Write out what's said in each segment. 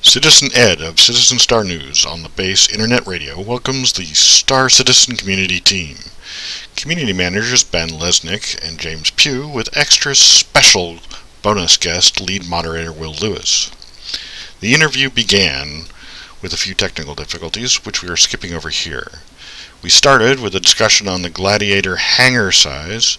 Citizen Ed of Citizen Star News on the base internet radio welcomes the StarCitizen community team. Community managers Ben Lesnick and James Pugh with extra special bonus guest lead moderator Will Lewis. The interview began with a few technical difficulties, which we are skipping over here. We started with a discussion on the Gladiator hangar size,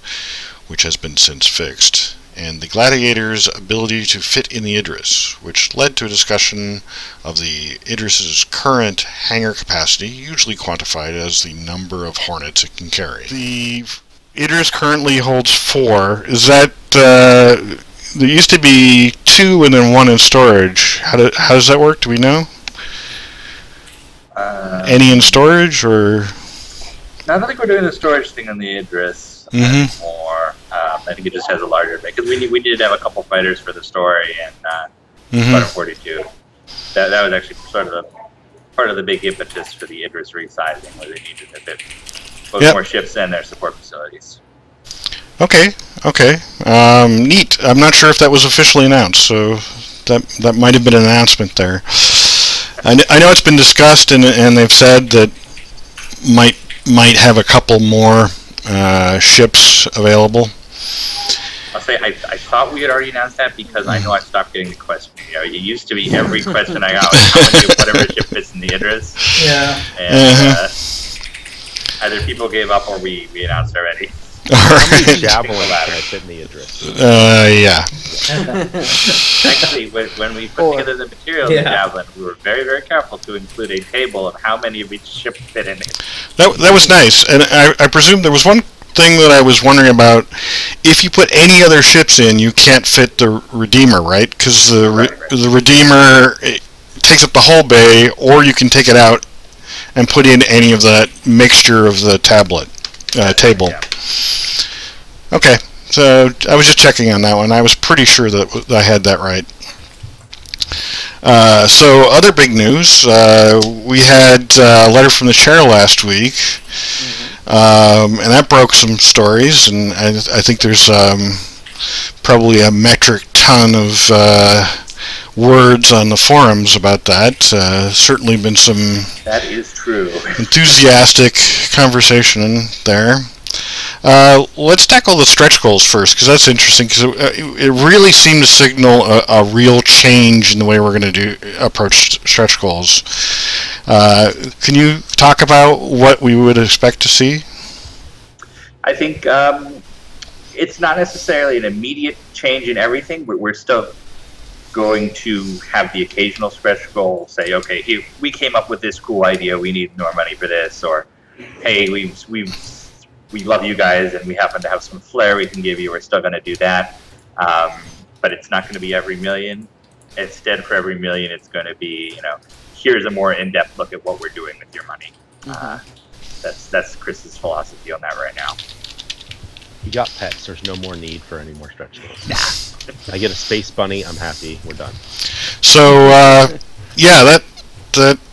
which has been since fixed, and the Gladiator's ability to fit in the Idris, which led to a discussion of the Idris's current hangar capacity, usually quantified as the number of Hornets it can carry. The Idris currently holds 4. Is that, there used to be 2 and then 1 in storage. How does that work? Do we know? Any in storage, or? No, I don't think we're doing the storage thing on the Idris anymore. I think it just has a larger bit, because we needed to have a couple fighters for the story, and Squadron 42. That was actually sort of part of the big impetus for the Idris resizing, where they needed to fit both more ships and their support facilities. Okay. Neat. I'm not sure if that was officially announced, so that might have been an announcement there. I know it's been discussed, and they've said that might have a couple more ships available. I'll say I thought we had already announced that, because I know I stopped getting the question. You know, it used to be every question I got was how many of whatever ship fits in the Idris. Yeah. And either people gave up or we announced already. How many Javelin can I fit in the Idris? Yeah. Actually, when we put together the material in the Javelin, we were very, very careful to include a table of how many of each ship fit in it. That was nice, and I presume there was one thing that I was wondering about. If you put any other ships in, you can't fit the Redeemer, right? Because the Redeemer takes up the whole bay, or you can take it out and put in any of that mixture of the table. Yeah. Okay, so I was just checking on that one. I was pretty sure that I had that right. So other big news, we had a letter from the chair last week, and that broke some stories, and I think there's probably a metric ton of words on the forums about that. Certainly been some that is true. Enthusiastic conversation there. Let's tackle the stretch goals first, because that's interesting, because it really seemed to signal a real change in the way we're going to approach stretch goals. Can you talk about what we would expect to see? I think it's not necessarily an immediate change in everything, but we're still going to have the occasional stretch goal say, okay, here, we came up with this cool idea, we need more money for this, or hey, we love you guys and we happen to have some flair we can give you, we're still going to do that. But it's not going to be every million. Instead, for every million, it's going to be, here's a more in-depth look at what we're doing with your money. That's Chris's philosophy on that right now. You got pets, there's no more need for any more stretch goals. I get a space bunny, I'm happy, we're done. So, yeah,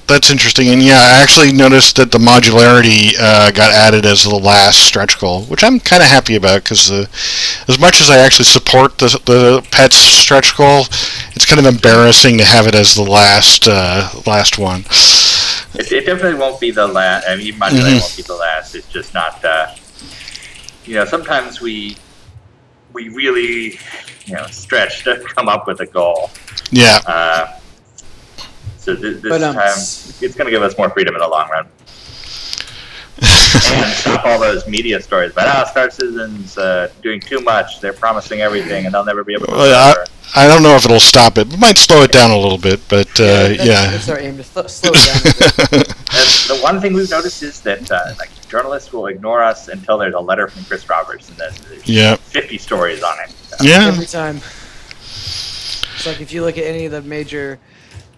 that's interesting, and yeah, I actually noticed that the modularity got added as the last stretch goal, which I'm kind of happy about, because as much as I actually support the pets stretch goal, it's kind of embarrassing to have it as the last one. It definitely won't be the last. I mean, modularity won't be the last. It's just not. Sometimes we really stretch to come up with a goal. Yeah. So this time, it's going to give us more freedom in the long run. And stop all those media stories about, StarCitizen's doing too much, they're promising everything, and they'll never be able to deliver. I don't know if it'll stop it. It might slow it down a little bit, but That's our aim, to slow it down a bit. And the one thing we've noticed is that journalists will ignore us until there's a letter from Chris Roberts, and there's 50 stories on it. So. Yeah. Every time. It's like if you look at any of the major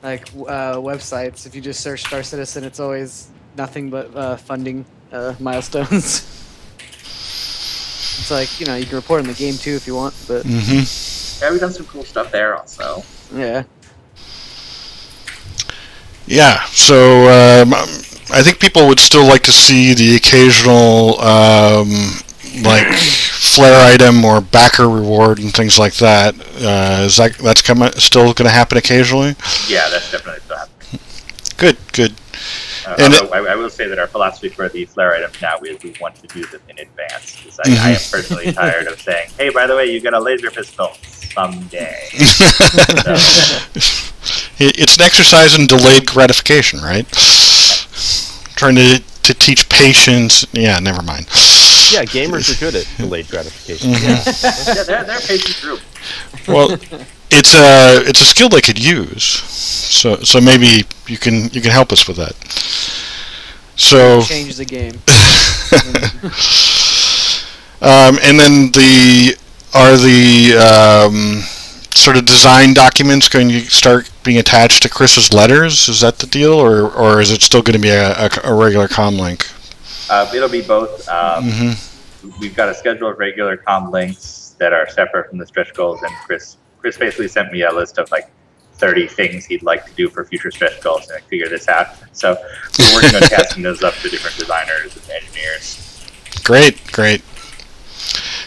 websites, if you just search StarCitizen, it's always nothing but funding milestones. It's like, you can report on the game too if you want, but yeah, we've done some cool stuff there also. Yeah. Yeah, so I think people would still like to see the occasional flare item or backer reward and things like that. That's still going to happen occasionally? Yeah, that's definitely still happening. Good, good. I will say that our philosophy for the flare items now is we want to do them in advance. Because I am personally tired of saying, hey, by the way, you get a laser pistol someday. It's an exercise in delayed gratification, right? Trying to teach patience. Yeah, never mind. Yeah, gamers are good at delayed gratification. Yeah, they're a patient group. Well, it's a skill they could use. So maybe you can help us with that. So change the game. And then the sort of design documents going to start being attached to Chris's letters? Is that the deal, or is it still going to be a regular comm link? It'll be both. We've got a schedule of regular comm links that are separate from the stretch goals, and Chris basically sent me a list of like 30 things he'd like to do for future stretch goals, and I figured this out. So we're working on casting those up to different designers and engineers. Great.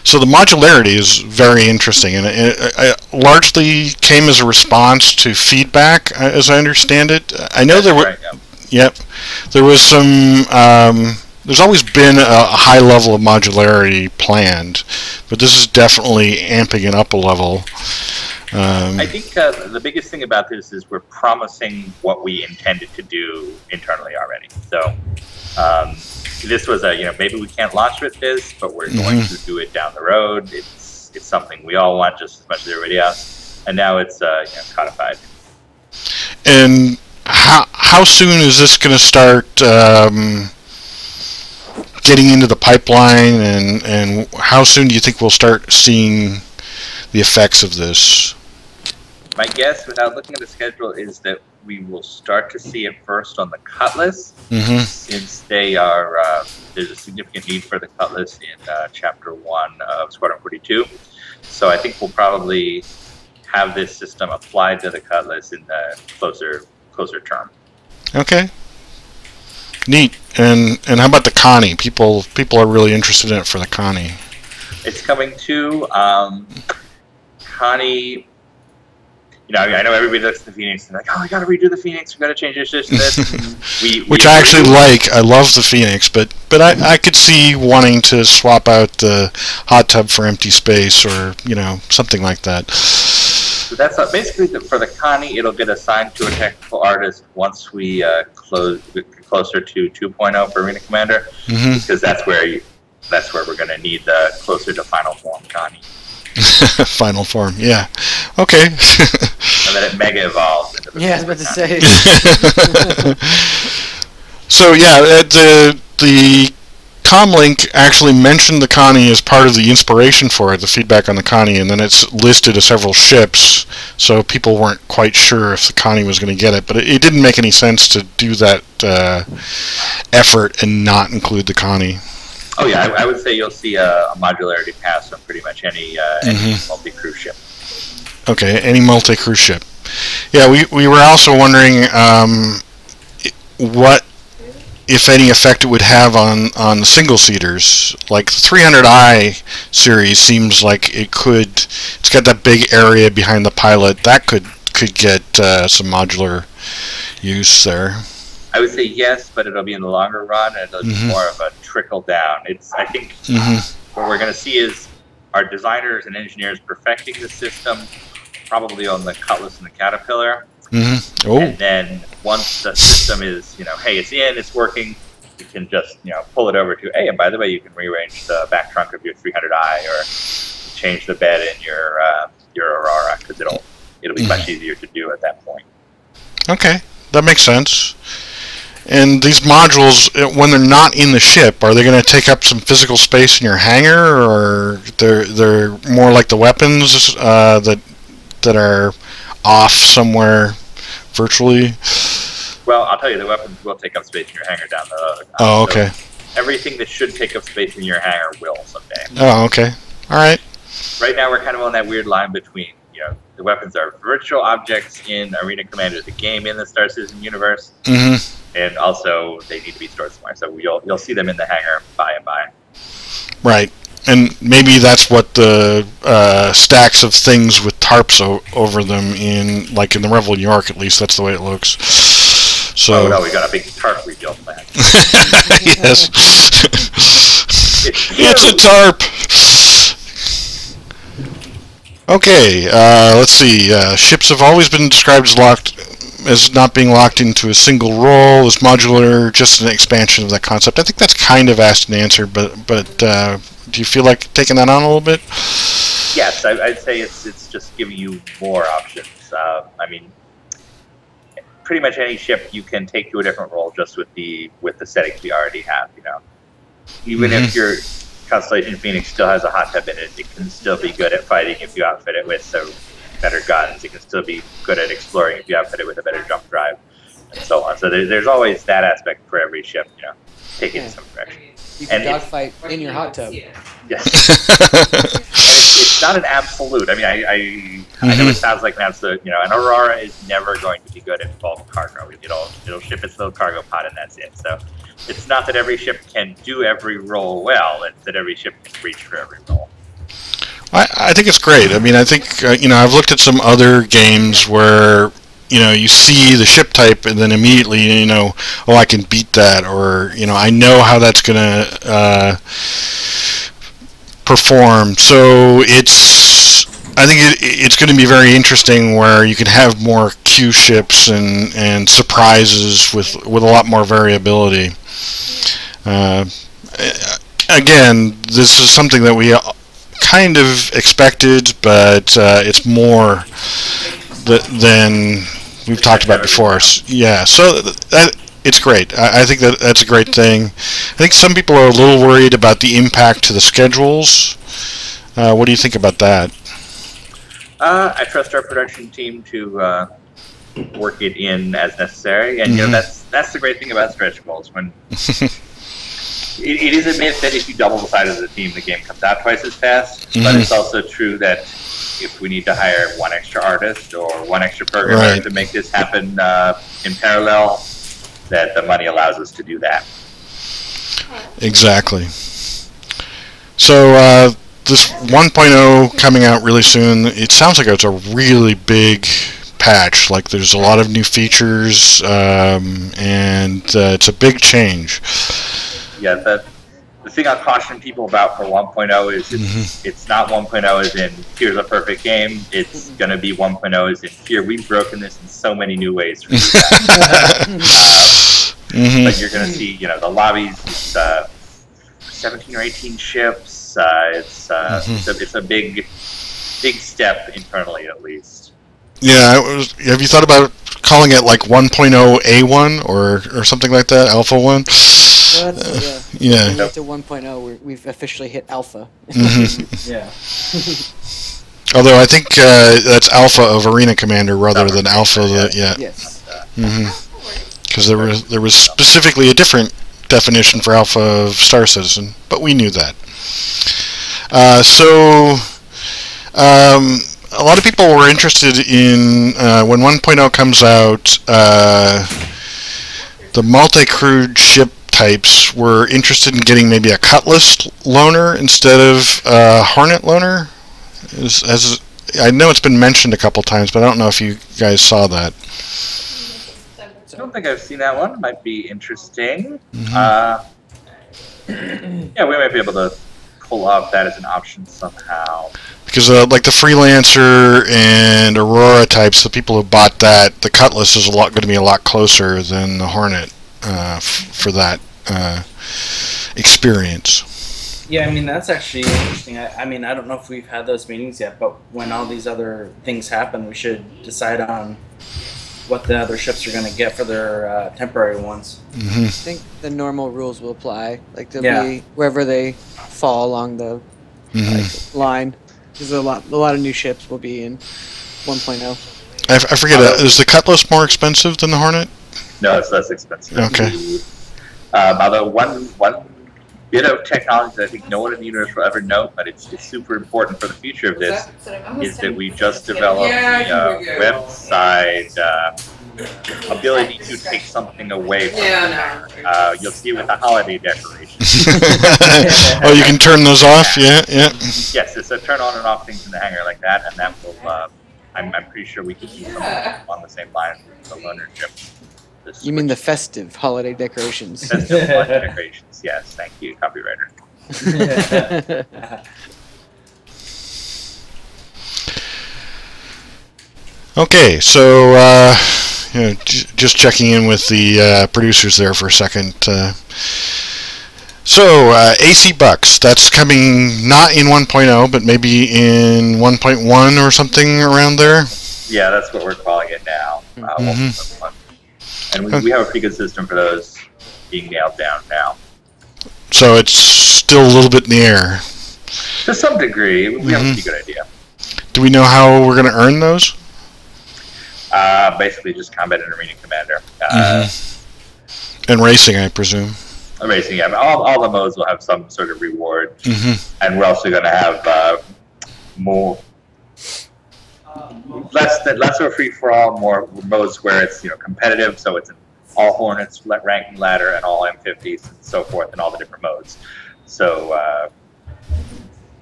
So the modularity is very interesting, and it largely came as a response to feedback, as I understand it. I know there were. Right, yeah. Yep. There was some. There's always been a high level of modularity planned, but this is definitely amping it up a level. I think the biggest thing about this is we're promising what we intended to do internally already. So this was maybe we can't launch with this, but we're going to do it down the road. It's something we all want just as much as everybody else, and now it's codified. And how soon is this going to start getting into the pipeline, and how soon do you think we'll start seeing the effects of this? My guess, without looking at the schedule, is that we will start to see it first on the Cutlass, since they are there's a significant need for the Cutlass in Chapter 1 of Squadron 42. So I think we'll probably have this system applied to the Cutlass in the closer term. Okay. Neat. And how about the Connie? People are really interested in it for the Connie. It's coming too. Connie. I know everybody looks at the Phoenix and like, oh, we got to redo the Phoenix. We got to change this. Which I actually like. I love the Phoenix, but I could see wanting to swap out the hot tub for empty space, or something like that. So that's basically for the Connie. It'll get assigned to a technical artist once we get closer to 2.0 for Arena Commander, because that's where we're going to need the closer to final form Connie. Final form, yeah. Okay. And then it mega evolves into the I was about to say. So yeah, the comlink actually mentioned the Connie as part of the inspiration for it, the feedback on the Connie, and then it's listed as several ships, so people weren't quite sure if the Connie was going to get it, but it didn't make any sense to do that effort and not include the Connie. Oh yeah, I would say you'll see a modularity pass on pretty much any multi-crew ship. Okay, any multi-crew ship. Yeah, we were also wondering what, if any, effect it would have on the single-seaters. Like the 300i series seems like it's got that big area behind the pilot. That could get some modular use there. I would say yes, but it'll be in the longer run, and it'll be more of a trickle down. I think what we're going to see is our designers and engineers perfecting the system, probably on the Cutlass and the Caterpillar. And then once the system is, hey, it's in, it's working, you can just, pull it over to, hey, and by the way, you can rearrange the back trunk of your 300i, or change the bed in your Aurora, because it'll be much easier to do at that point. Okay, that makes sense. And these modules, when they're not in the ship, are they going to take up some physical space in your hangar, or they're more like the weapons that are off somewhere virtually? Well, I'll tell you, the weapons will take up space in your hangar down the road. Oh, okay. So everything that should take up space in your hangar will someday. Oh, okay. All right. Right now, we're kind of on that weird line between, the weapons are virtual objects in Arena Commander, the game in the StarCitizen universe, and also they need to be stored somewhere. So you'll see them in the hangar by and by. Right. and maybe that's what the stacks of things with tarps over them in the Revel New York, at least that's the way it looks. So oh no, we got a big tarp reveal plan. Yes. It's a tarp. Okay, let's see. Ships have always been described as not being locked into a single role. Is modular just an expansion of that concept? I think that's kind of asked and answered, but do you feel like taking that on a little bit? Yes, I'd say it's just giving you more options. I mean, pretty much any ship you can take to a different role just with the settings we already have. You know, even if your Constellation Phoenix still has a hot tub in it, it can still be good at fighting if you outfit it with some better guns. It can still be good at exploring if you outfit it with a better jump drive, and so on. So there's always that aspect for every ship, you know, taking some direction. You can dogfight in your hot tub. Yes. It's not an absolute. I mean, I know it sounds like an absolute. You know, an Aurora is never going to be good at bulk cargo. It'll ship its little cargo pod and that's it. So it's not that every ship can do every role well. It's that every ship can reach for every role. I think it's great. I mean, I think I've looked at some other games where you see the ship type and then immediately oh, I can beat that, or I know how that's gonna perform. So I think it's going to be very interesting where you can have more Q ships and surprises with a lot more variability. Again, this is something that we kind of expected, but it's more than we've talked about before. Yeah, so it's great. I think that's a great thing. I think some people are a little worried about the impact to the schedules. What do you think about that? I trust our production team to work it in as necessary, and that's the great thing about stretch goals. When it is a myth that if you double the size of the team, the game comes out twice as fast. But it's also true that if we need to hire one extra artist or one extra programmer to make this happen in parallel, that the money allows us to do that. Exactly. So this 1.0 coming out really soon, it sounds like it's a really big patch. Like there's a lot of new features, and it's a big change. Yeah, the thing I'll caution people about for 1.0 is it's not 1.0 as in here's a perfect game. It's going to be 1.0 as in here we've broken this in so many new ways. For but you're going to see, the lobbies. It's 17 or 18 ships. It's a big step internally, at least. Yeah, have you thought about calling it like 1.0 A1 or something like that, Alpha 1? Well, yeah. When to 1.0, we've officially hit alpha. Yeah. Although I think that's alpha of Arena Commander rather than alpha. Yes. Because there was specifically a different definition for alpha of StarCitizen, but we knew that. A lot of people were interested in when 1.0 comes out. The multi-crewed ship types were interested in getting maybe a Cutlass loaner instead of a Hornet loaner. As I know it's been mentioned a couple times, but I don't know if you guys saw that. I don't think I've seen that one. It might be interesting. Yeah, we might be able to pull off that as an option somehow. Because like the Freelancer and Aurora types, the people who bought that, the Cutlass is going to be a lot closer than the Hornet for that experience. Yeah, I mean, that's actually interesting. I mean, I don't know if we've had those meetings yet, but when all these other things happen, we should decide on what the other ships are going to get for their temporary ones. I think the normal rules will apply. Like they'll be wherever they fall along the line. Because a lot of new ships will be in 1.0. I forget. Is the Cutlass more expensive than the Hornet? No, it's less expensive. Okay. Although one bit of technology that I think no one in the universe will ever know, but it's super important for the future of this, is that we just developed a website ability to take something away from you'll see with the holiday decorations. Oh, you can turn those off? Yeah. Yes, it's a turn on and off things in the hangar like that, and that will, I'm pretty sure we could do something on the same line with the lunar ship. You mean the festive holiday decorations? Festive holiday decorations, yes. Thank you, copywriter. Okay, so just checking in with the producers there for a second. So ACBucks, that's coming not in 1.0, but maybe in 1.1 or something around there. Yeah, that's what we're calling it now. 1.1. And we have a pretty good system for those being nailed down now. So it's still a little bit in the air. To some degree, we have a pretty good idea. Do we know how we're going to earn those? Basically, just combat and arena commander. And racing, I presume. Racing, yeah. All the modes will have some sort of reward, and we're also going to have less of a free for all, more modes where it's competitive. So it's an all Hornets ranking ladder and all M50s and so forth, and all the different modes. So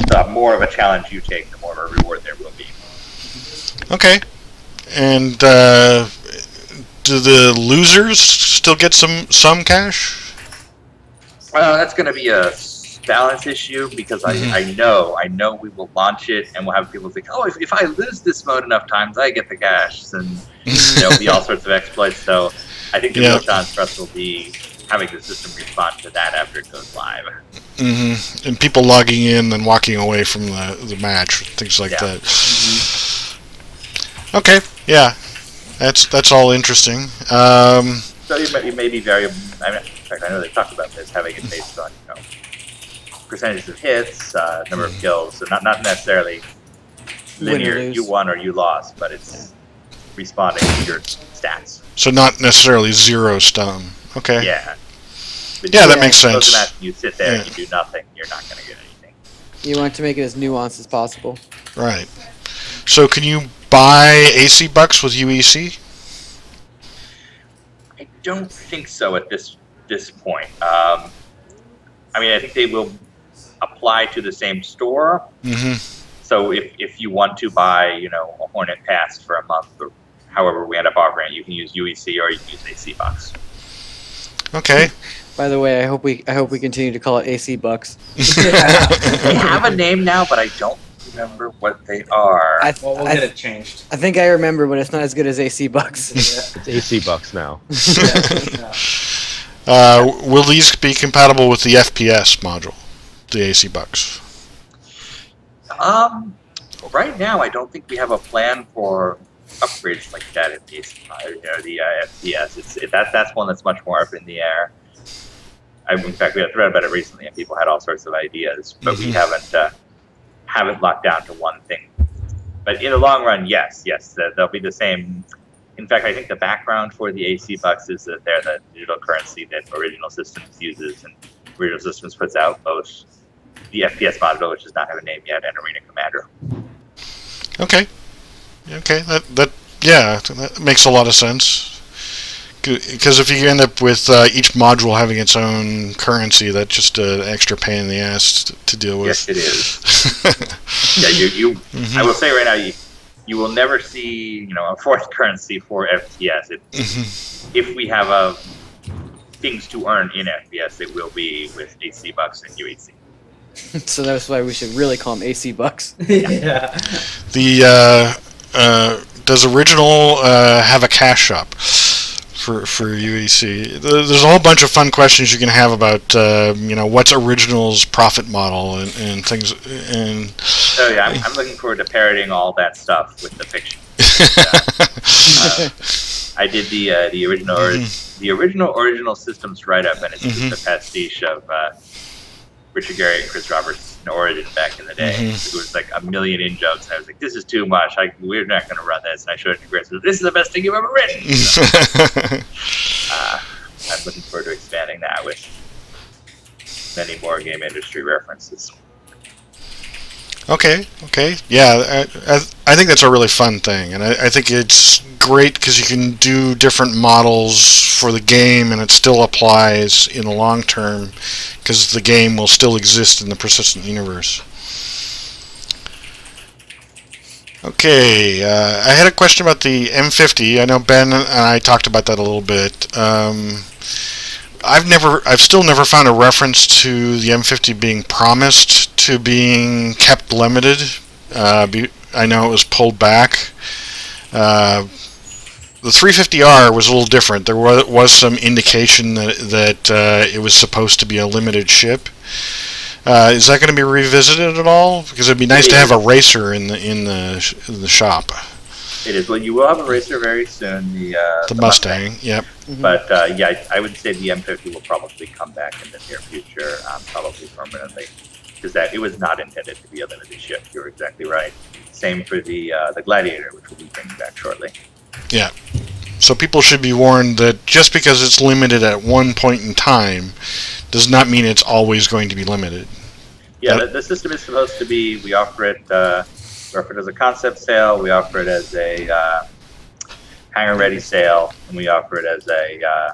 the more of a challenge you take, the more of a reward there will be. Okay. And do the losers still get some cash? Well, that's going to be a balance issue because I know we will launch it and we'll have people think, oh, if I lose this mode enough times, I get the cash, and there'll be all sorts of exploits. So I think the real challenge for us will be having the system respond to that after it goes live. And people logging in and walking away from the match, things like that. Okay, yeah, that's all interesting. So it may be very. In fact, I know they talked about this, having it based on percentages of hits, number of kills, so not necessarily linear. You won or you lost, but it's responding to your stats. So not necessarily zero stun. Okay. Yeah. But that makes sense. You sit there and you do nothing, you're not going to get anything. You want to make it as nuanced as possible. Right. So can you buy ACBucks with UEC? I don't think so at this point. I mean, I think they will apply to the same store. So if you want to buy, a Hornet Pass for a month or however we end up offering it, you can use UEC or you can use ACBucks. Okay. By the way, I hope we continue to call it ACBucks. They have a name now, but I don't remember what they are. We'll get it changed. I think I remember, but it's not as good as ACBucks. It's ACBucks now. Will these be compatible with the FPS module, the ACBucks? Right now, I don't think we have a plan for upgrades like that in the FPS. That's one that's much more up in the air. In fact, we had a thread about it recently, and people had all sorts of ideas, but we haven't locked down to one thing. But in the long run, yes, they'll be the same. In fact, I think the background for the ACBucks is that they're the digital currency that Original Systems uses, and Original Systems puts out both the FPS module, which does not have a name yet, and Arena Commander. Okay. That makes a lot of sense. Because if you end up with each module having its own currency, that's just an extra pain in the ass to deal with. Yes, it is. I will say right now, you will never see a fourth currency for FPS. If we have things to earn in FPS, it will be with ACBucks and UEC. So that's why we should really call them ACBucks. Does Original have a cash shop for UEC? There's a whole bunch of fun questions you can have about what's Original's profit model and things. And oh yeah, I'm looking forward to parroting all that stuff with the fiction. I did the original Systems write-up, and it's just a pastiche of Richard Garriott and Chris Roberts' Origin back in the day. It was like a million in-jokes, and I was like, this is too much. We're not going to run this. And I showed it to Chris. This is the best thing you've ever written. So, I'm looking forward to expanding that with many more game industry references. Okay. Yeah, I think that's a really fun thing, and I think it's great because you can do different models for the game, and it still applies in the long term because the game will still exist in the persistent universe. Okay, I had a question about the M50. I know Ben and I talked about that a little bit. I've still never found a reference to the M50 being promised to being kept limited. I know it was pulled back. The 350R was a little different. There was some indication that it was supposed to be a limited ship. Is that going to be revisited at all? Because it'd be nice to have a racer in the shop. It is. Well, you will have a racer very soon. The Mustang. Yep. Mhm. But yeah, I would say the M50 will probably come back in the near future, probably permanently, because it was not intended to be a limited ship. You're exactly right. Same for the Gladiator, which we'll be bringing back shortly. Yeah. So people should be warned that just because it's limited at one point in time does not mean it's always going to be limited. Yeah, the system is supposed to be. We offer it as a concept sale. We offer it as a hangar-ready sale, and we offer it as a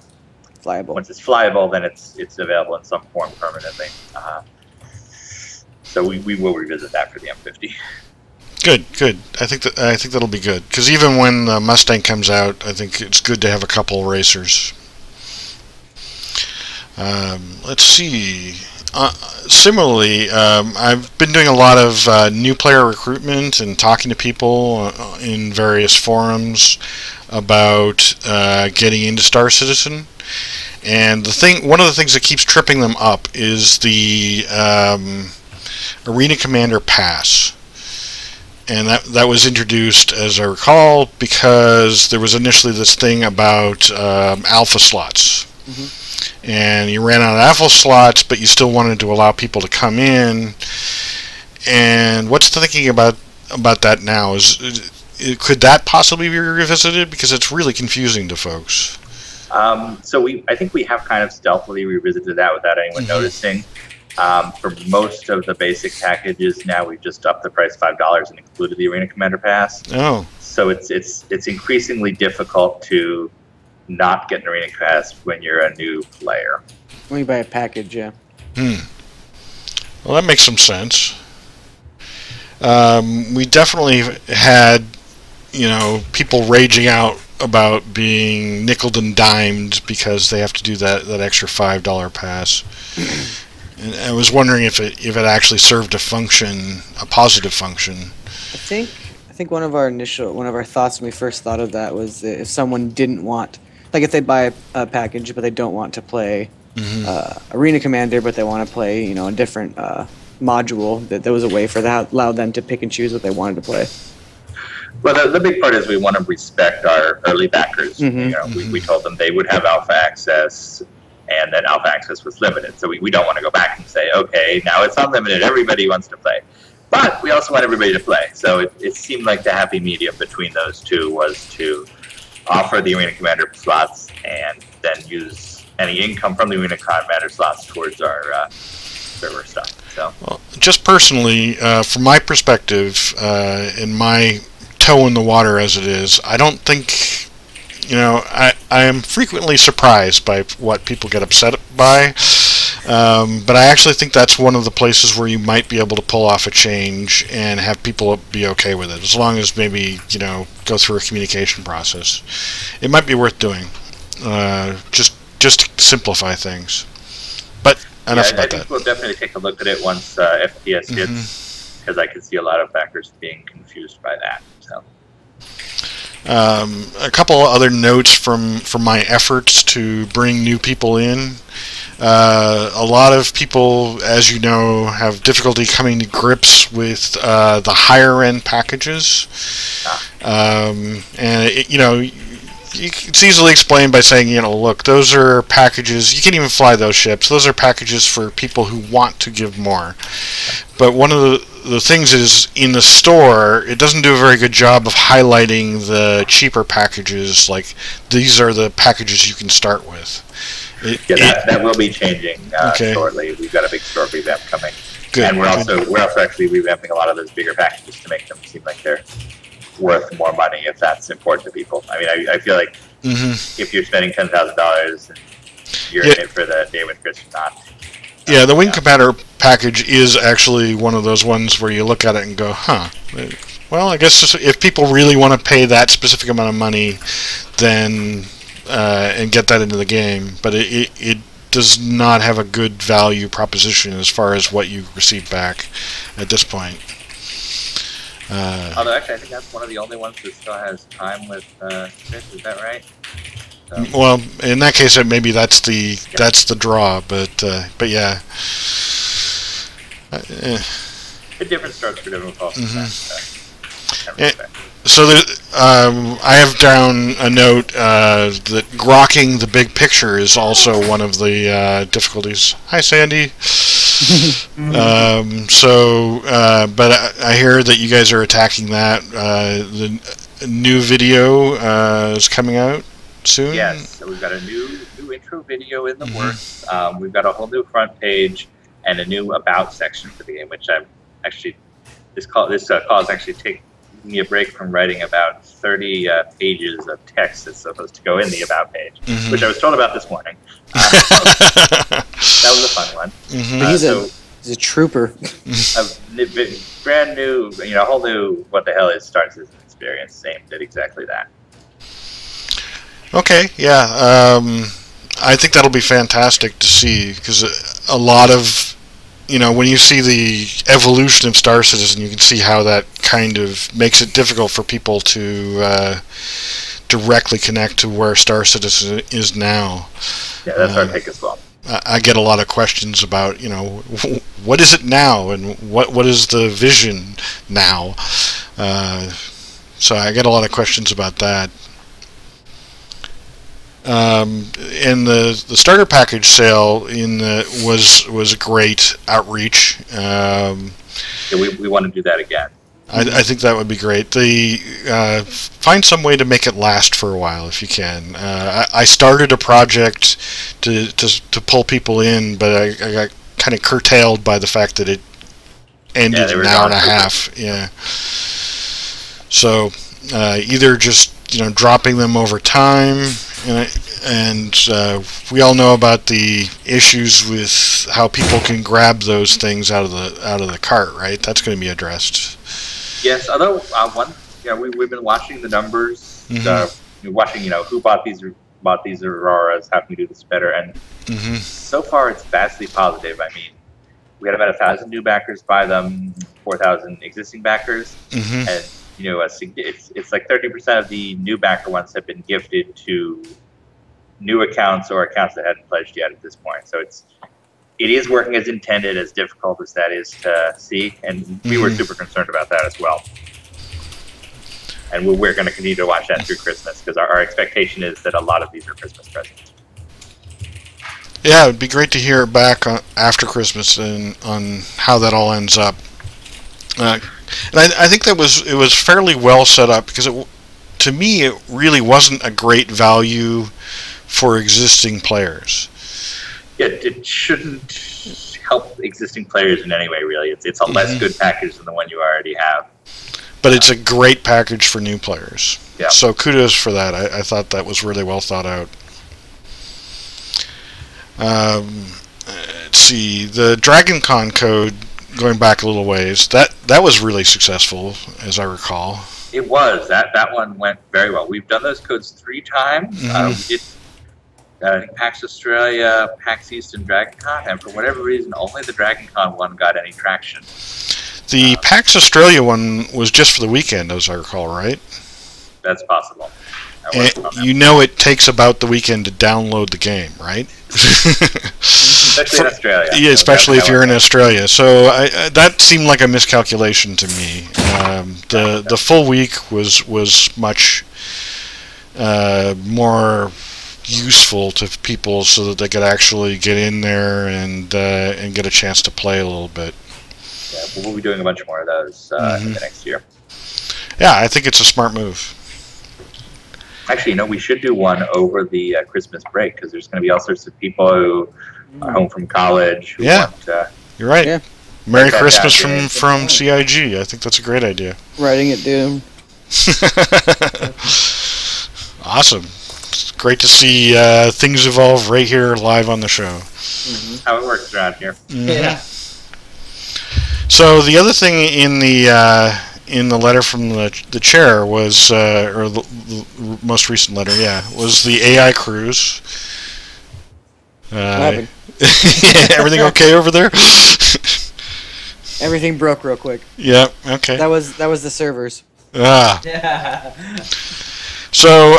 Flyable. Once it's flyable, then it's available in some form permanently. So we will revisit that for the M50. Good. I think that'll be good because even when the Mustang comes out, I think it's good to have a couple racers. Let's see. Similarly, I've been doing a lot of new player recruitment and talking to people in various forums about getting into StarCitizen. And one of the things that keeps tripping them up is the Arena Commander Pass. And that was introduced, as I recall, because there was initially this thing about alpha slots. Mm-hmm. And you ran out of alpha slots, but you still wanted to allow people to come in. And what's the thinking about that now? Could that possibly be revisited? Because it's really confusing to folks. So I think we have kind of stealthily revisited that without anyone noticing. For most of the basic packages now, we've just upped the price $5 and included the Arena Commander Pass. Oh. So it's increasingly difficult to not get an Arena Pass when you're a new player. When you buy a package, yeah. Well, that makes some sense. We definitely had, people raging out about being nickeled and dimed because they have to do that extra $5 pass. And I was wondering if it actually served a function, a positive function. I think one of our thoughts when we first thought of that was that if someone didn't want, like if they buy a package but they don't want to play Arena Commander, but they want to play a different module, that there was a way for that allow them to pick and choose what they wanted to play. Well, the big part is we want to respect our early backers. We told them they would have alpha access, and then alpha access was limited. So we don't want to go back and say, okay, now it's unlimited, everybody wants to play. But we also want everybody to play. So it seemed like the happy medium between those two was to offer the Arena Commander slots and then use any income from the Arena Commander slots towards our server stuff. So, well, just personally, from my perspective, in my toe in the water as it is, I don't think, I am frequently surprised by what people get upset by, but I actually think that's one of the places where you might be able to pull off a change and have people be okay with it, as long as maybe, go through a communication process. It might be worth doing, just to simplify things. But enough about that. I think we'll definitely take a look at it once FPS hits, because I can see a lot of backers being confused by that. So. A couple of other notes from my efforts to bring new people in. A lot of people, as you know, have difficulty coming to grips with the higher end packages, and it's easily explained by saying, look, those are packages, you can't even fly those ships, those are packages for people who want to give more. But one of the things is, in the store, it doesn't do a very good job of highlighting the cheaper packages, like, these are the packages you can start with. That will be changing shortly. We've got a big store revamp coming. Good. And we're also actually revamping a lot of those bigger packages to make them seem like they're worth more money if that's important to people. I mean, I feel like if you're spending $10,000 and you're in it for the day with Chris, not. Yeah, the Wing Commander package is actually one of those ones where you look at it and go, huh. Well, I guess if people really want to pay that specific amount of money, then and get that into the game, but it does not have a good value proposition as far as what you receive back at this point. Although actually, I think that's one of the only ones that still has time with Chris. Is that right? So. Well, in that case, maybe that's the draw, but yeah. A different strokes for different folks. So I have down a note that grokking the big picture is also one of the difficulties. Hi, Sandy. But I hear that you guys are attacking that. The new video is coming out soon. Yes, so we've got a new intro video in the works. We've got a whole new front page and a new about section for the game, which I'm actually this call is actually taking me a break from writing about 30 pages of text that's supposed to go in the about page, which I was told about this morning. That was a fun one. He's a trooper. A brand new, whole new what the hell is StarCitizen experience aimed at exactly that. Okay, yeah. I think that'll be fantastic to see, because a lot of, when you see the evolution of StarCitizen, you can see how that kind of makes it difficult for people to directly connect to where StarCitizen is now. Yeah, that's our take as well. I get a lot of questions about, what is it now, and what is the vision now? So I get a lot of questions about that. And the starter package sale was a great outreach. Yeah, we want to do that again. I think that would be great. Find some way to make it last for a while if you can. I started a project to pull people in, but I got kind of curtailed by the fact that it ended in an hour and a half. Yeah. So either just dropping them over time. And we all know about the issues with how people can grab those things out of the cart, right? That's going to be addressed. Yes, although we've been watching the numbers, watching who bought these Auroras, how can we do this better, and so far it's vastly positive. I mean, we had about 1,000 new backers buy them, 4,000 existing backers, and it's like 30% of the new backer ones have been gifted to new accounts or accounts that hadn't pledged yet at this point. So it is working as intended, as difficult as that is to see, and we were super concerned about that as well. And we're going to continue to watch that through Christmas, because our expectation is that a lot of these are Christmas presents. Yeah, it'd be great to hear back after Christmas on how that all ends up. And I think it was fairly well set up, because to me it really wasn't a great value for existing players. Yeah, it shouldn't help existing players in any way, really. It's a less good package than the one you already have. But it's a great package for new players. Yeah. So kudos for that. I thought that was really well thought out. Let's see, the Dragon Con code, going back a little ways, that was really successful, as I recall. It was. That one went very well. We've done those codes 3 times. We did PAX Australia, PAX East, and Dragon Con, and for whatever reason, only the Dragon Con one got any traction. The PAX Australia one was just for the weekend, as I recall, right? That's possible. It takes about the weekend to download the game, right? Especially in Australia. Yeah, especially if you're in Australia. So that seemed like a miscalculation to me. The full week was much more useful to people, so that they could actually get in there and get a chance to play a little bit. Yeah, we'll be doing a bunch more of those in the next year. Yeah, I think it's a smart move. Actually, we should do one over the Christmas break, because there's going to be all sorts of people who are home from college who want you're right. Yeah. Merry Christmas from CIG. I think that's a great idea. Writing it down. Awesome. It's great to see things evolve right here live on the show. How it works around here. Yeah. So the other thing in the letter from the chair was, or the most recent letter, was the AI crews. Everything okay over there? Everything broke real quick. Yeah. Okay. That was the servers. Yeah. So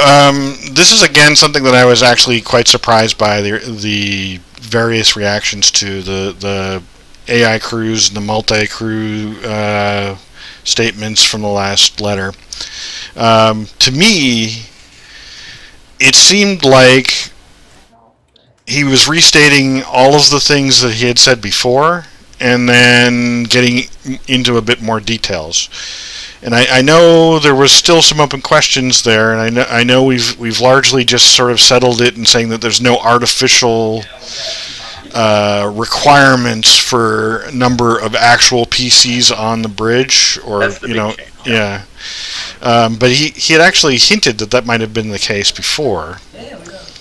this is again something that I was actually quite surprised by the various reactions to the AI crews and the multi-crew statements from the last letter. To me, it seemed like he was restating all of the things that he had said before, and then getting into a bit more details. And I know there was still some open questions there, and I know we've largely just sort of settled it in saying that there's no artificial requirements for number of actual PCs on the bridge, or change, yeah. But he had actually hinted that might have been the case before.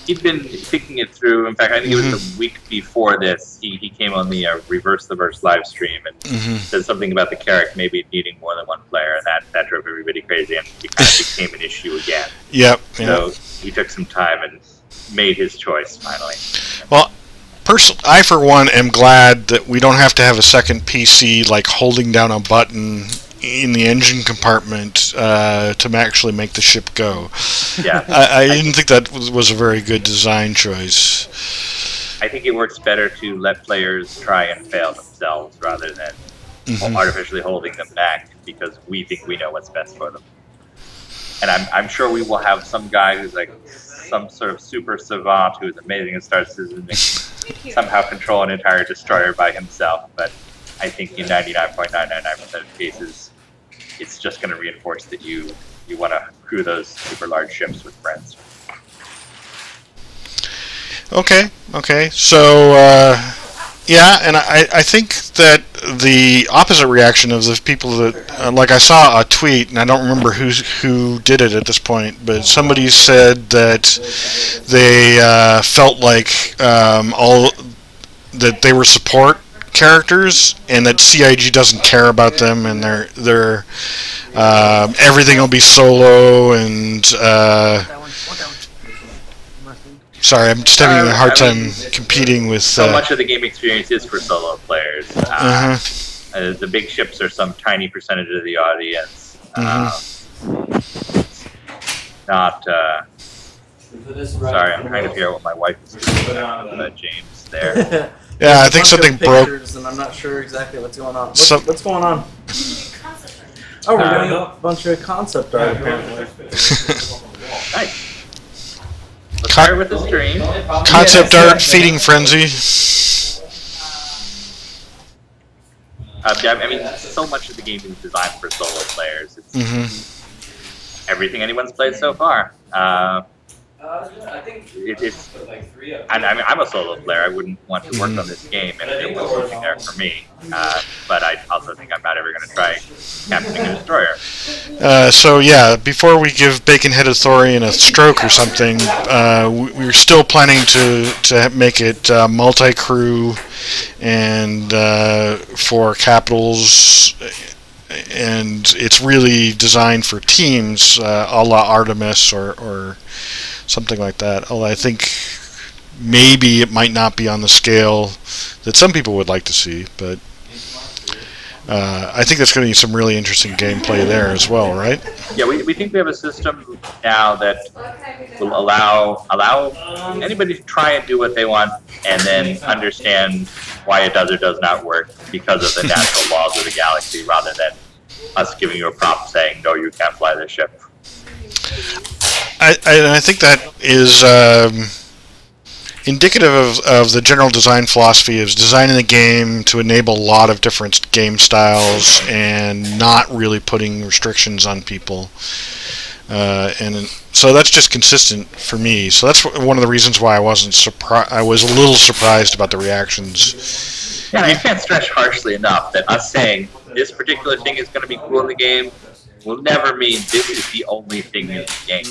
He'd been thinking it through. In fact, I think it was the week before this. He came on the Reverse the Verse live stream and said something about the Carrack maybe needing more than one player, and that drove everybody crazy, and it kind of became an issue again. Yep. So he took some time and made his choice finally. Well, I for one am glad that we don't have to have a second PC like holding down a button in the engine compartment to actually make the ship go. Yeah, I didn't think that was a very good design choice. I think it works better to let players try and fail themselves rather than artificially holding them back because we think we know what's best for them. And I'm sure we will have some guy who's like some sort of super savant who is amazing at StarCitizen and somehow control an entire destroyer by himself. But I think in 99.999% of cases, it's just going to reinforce that you want to crew those super large ships with friends. Okay. So, yeah, and I think that the opposite reaction of the people that, like I saw a tweet, and I don't remember who did it at this point, but somebody said that they felt like that they were support characters, and that CIG doesn't care about them, and they're everything will be solo, and sorry, I'm just having a hard time competing with. So much of the game experience is for solo players. The big ships are some tiny percentage of the audience. Not. Sorry, I'm trying to figure out what my wife is doing. James there. Yeah, I think something broke. And I'm not sure exactly what's going on. What's going on? Oh, we're doing a bunch of concept art apparently. Nice. Let's start with the stream. Concept art, feeding frenzy. I mean, so much of the game is designed for solo players. It's everything anyone's played so far. I think it's. And I mean, I'm a solo player. I wouldn't want to work on this game if there was something there for me. But I also think I'm not ever going to try capturing a destroyer. So yeah, before we give Bacon-Headed Thorian a stroke or something, we're still planning to make it multi-crew and for capitals. And it's really designed for teams, a la Artemis or something like that. Although I think maybe it might not be on the scale that some people would like to see, but I think that's going to be some really interesting gameplay there as well, right? Yeah, we think we have a system now that will allow anybody to try and do what they want and then understand why it does or does not work because of the natural laws of the galaxy, rather than us giving you a prompt saying, no, you can't fly this ship. I think that is indicative of the general design philosophy of designing the game to enable a lot of different game styles and not really putting restrictions on people. And so that's just consistent for me. So that's one of the reasons why I wasn't surprised. I was a little surprised about the reactions. Yeah, I can't stress harshly enough that us saying this particular thing is going to be cool in the game will never mean this is the only thing in the game.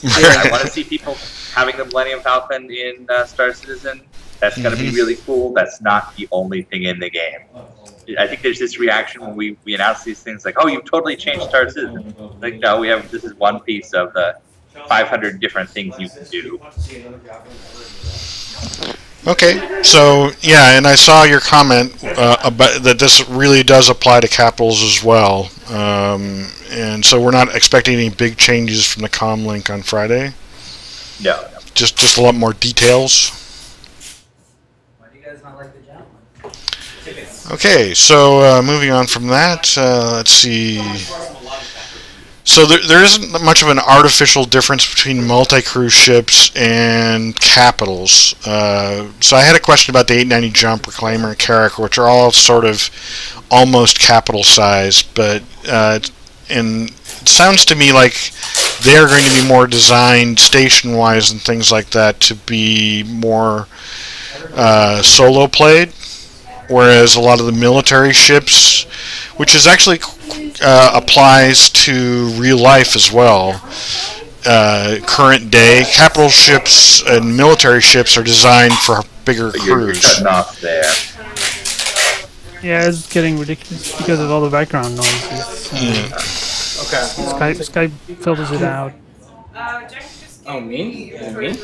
I want to see people having the Millennium Falcon in Star Citizen. That's going to be really cool. That's not the only thing in the game. I think there's this reaction when we announce these things like, oh, you've totally changed Star Citizen. Like, no, this is one piece of the 500 different things you can do. Okay, so yeah, and I saw your comment about that this really does apply to capitals as well, and so we're not expecting any big changes from the comm link on Friday. No. Just a lot more details. Why do you guys not like the Javelin? Okay, so moving on from that, let's see. So there isn't much of an artificial difference between multi-crew ships and capitals. So I had a question about the 890 Jump, Reclaimer, and Kr'Thak, which are all sort of almost capital size, but and it sounds to me like they're going to be more designed station-wise and things like that to be more solo played, whereas a lot of the military ships, which is actually applies to real life as well. Current day, capital ships and military ships are designed for bigger But you're crews. cutting off there. Yeah, it's getting ridiculous because of all the background noises. Okay. Skype filters it out. Oh, me? Me?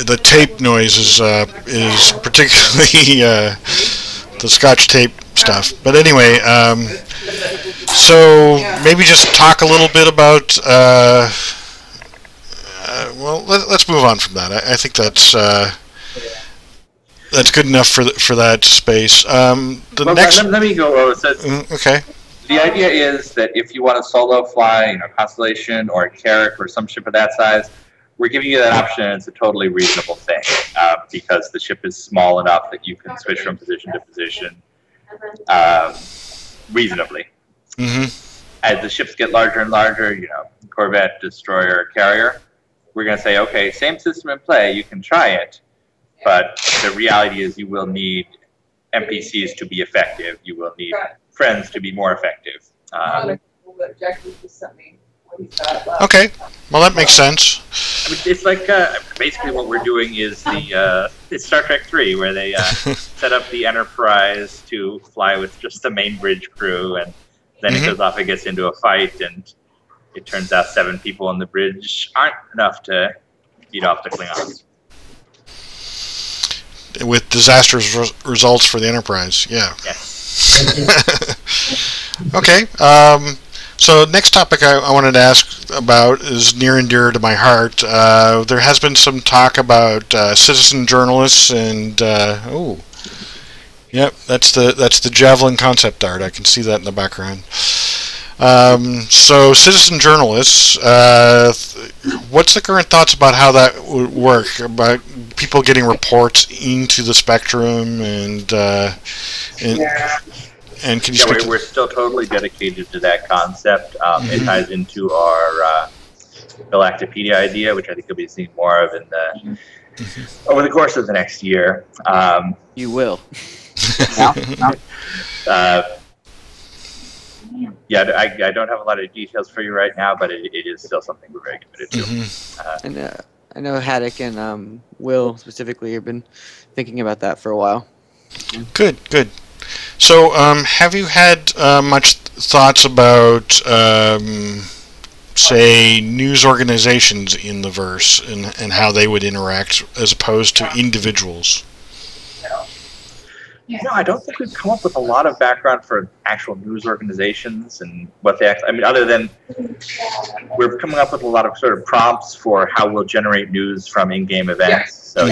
The tape noise is particularly the Scotch tape stuff. But anyway, so maybe just talk a little bit about. Well, let's move on from that. I think that's good enough for that space. Let me go over. So Okay. the idea is that if you want to solo fly, Constellation or a Kr'Thak or some ship of that size, we're giving you that option, and it's a totally reasonable thing because the ship is small enough that you can switch from position to position reasonably. As the ships get larger and larger, Corvette, destroyer, carrier, we're going to say, okay, same system in play, you can try it, but the reality is you will need NPCs to be effective. You will need friends to be more effective. Okay. Well, that makes sense. I mean, it's like basically what we're doing is it's Star Trek 3, where they set up the Enterprise to fly with just the main bridge crew, and then it goes off and gets into a fight, and it turns out 7 people on the bridge aren't enough to beat off the Klingons. With disastrous results for the Enterprise, yeah. Yes. Okay. So next topic I wanted to ask about is near and dear to my heart. There has been some talk about citizen journalists and yep, that's the Javelin concept art. I can see that in the background. So citizen journalists, what's the current thoughts about how that would work? About people getting reports into the Spectrum and can you speak we're still totally dedicated to that concept. It ties into our Galactopedia idea, which I think you'll be seeing more of in the over the course of the next year. You will. Yeah, I don't have a lot of details for you right now, but it is still something we're very committed to. And I know Haddock and Will specifically have been thinking about that for a while. Good. So, have you had much thoughts about, say, news organizations in the verse and how they would interact as opposed to individuals? No, I don't think we've come up with a lot of background for actual news organizations and what they I mean, other than we're coming up with a lot of sort of prompts for how we'll generate news from in-game events. So,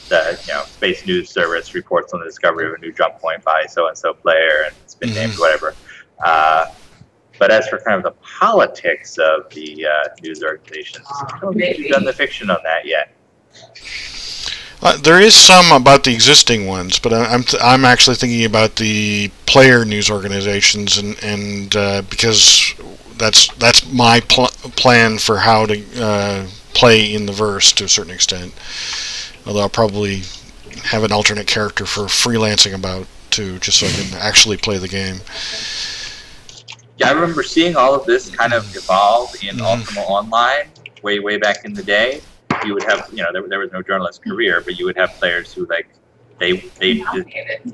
the Space News Service reports on the discovery of a new jump point by so-and-so player, and it's been named whatever. But as for kind of the politics of the news organizations, I don't think we've done the fiction on that yet. There is some about the existing ones, but I'm actually thinking about the player news organizations, and because that's my plan for how to play in the verse to a certain extent. Although I'll probably have an alternate character for freelancing about too, just so I can actually play the game. Yeah, I remember seeing all of this kind of evolve in Ultima Online way back in the day. You would have, there was no journalist career, but you would have players who they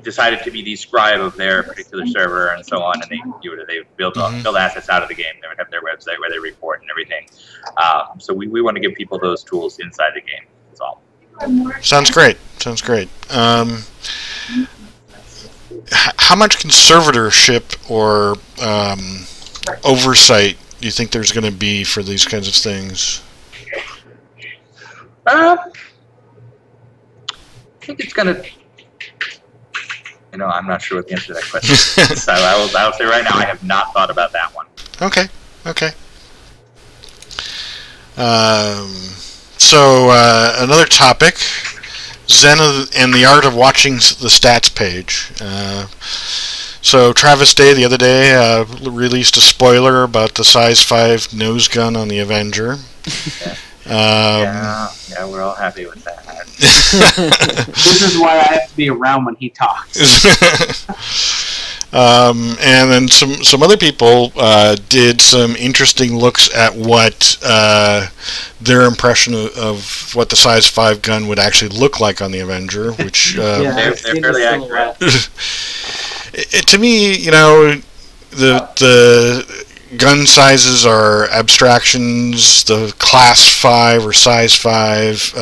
decided to be the scribe of their particular server and so on, and they build assets out of the game. They would have their website where they report and everything. So we want to give people those tools inside the game. That's all. Sounds great. Sounds great. How much conservatorship or oversight do you think there's going to be for these kinds of things? I think it's going to... I'm not sure what the answer to that question is. So I'll say right now I have not thought about that one. Okay. So another topic, Zen and the art of watching the stats page. So Travis Day the other day released a spoiler about the size 5 nose gun on the Avenger. Yeah, we're all happy with that. This is why I have to be around when he talks. And then some other people did some interesting looks at what their impression of what the size 5 gun would actually look like on the Avenger, which they're fairly accurate. To me, the gun sizes are abstractions. The class 5 or size 5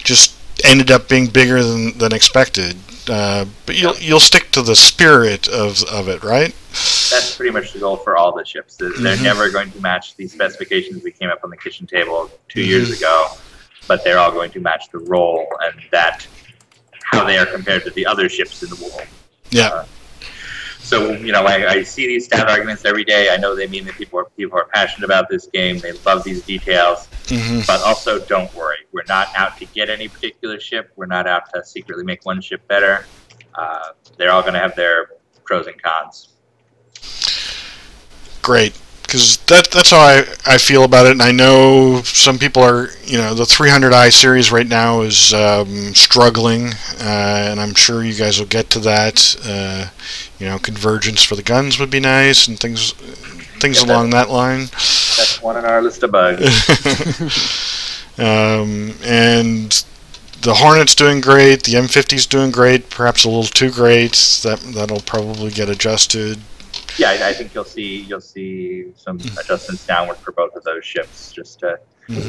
just ended up being bigger than expected. But you'll stick to the spirit of it, right? That's pretty much the goal for all the ships. They're never going to match the specifications we came up on the kitchen table 2 years ago, but they're all going to match the role and how they are compared to the other ships in the world. Yeah. So I see these stat arguments every day. I know they mean that people are passionate about this game. They love these details. But also, don't worry. We're not out to get any particular ship. We're not out to secretly make one ship better. They're all going to have their pros and cons. Great, because that's how I feel about it. And I know some people are, the 300i series right now is struggling, and I'm sure you guys will get to that. Convergence for the guns would be nice, and things along that line. That's one on our list of bugs. And the Hornet's doing great. The M50's doing great. Perhaps a little too great. That'll probably get adjusted. Yeah, I think you'll see some adjustments downward for both of those ships just to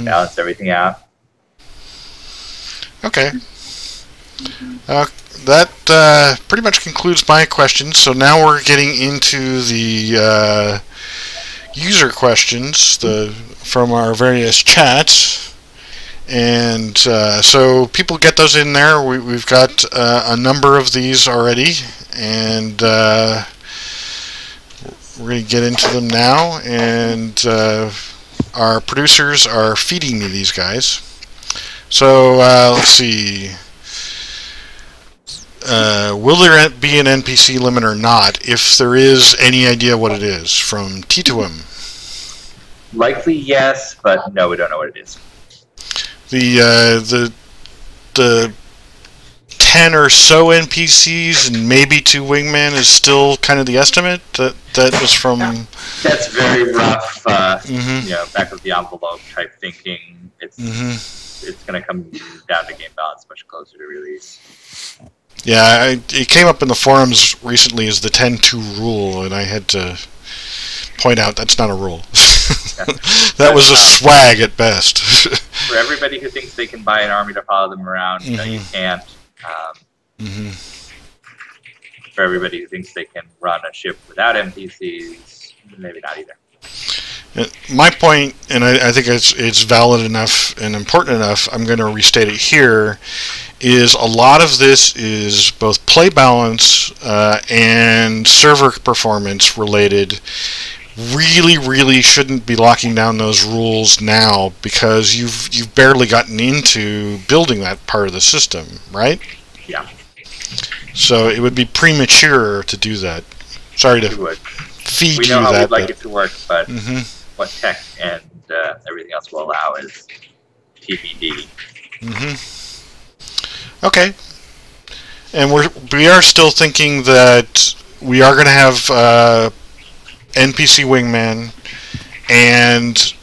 balance everything out. Okay. That pretty much concludes my questions. So now we're getting into the user questions from our various chats. And so people get those in there. We've got a number of these already. And we're going to get into them now. And our producers are feeding me these guys. So let's see. Will there be an NPC limit or not? If there is, any idea what it is? From Tituum. Likely yes, but no, we don't know what it is. The 10 or so NPCs and maybe 2 wingmen is still kind of the estimate. That was from. That's very rough. Back of the envelope type thinking. It's going to come down to game balance much closer to release. Yeah, it came up in the forums recently as the 10-2 rule, and I had to point out that's not a rule. That was a swag at best. For everybody who thinks they can buy an army to follow them around, no, you can't. For everybody who thinks they can run a ship without NPCs, maybe not either. My point, and I think it's valid enough and important enough, I'm going to restate it here, is a lot of this is both play balance and server performance related. Really shouldn't be locking down those rules now because you've barely gotten into building that part of the system, right? Yeah. So it would be premature to do that. Sorry to feed you that. We know how we'd like it to work, but what tech and everything else will allow is TBD. Okay. And we are still thinking that we are going to have NPC wingman, and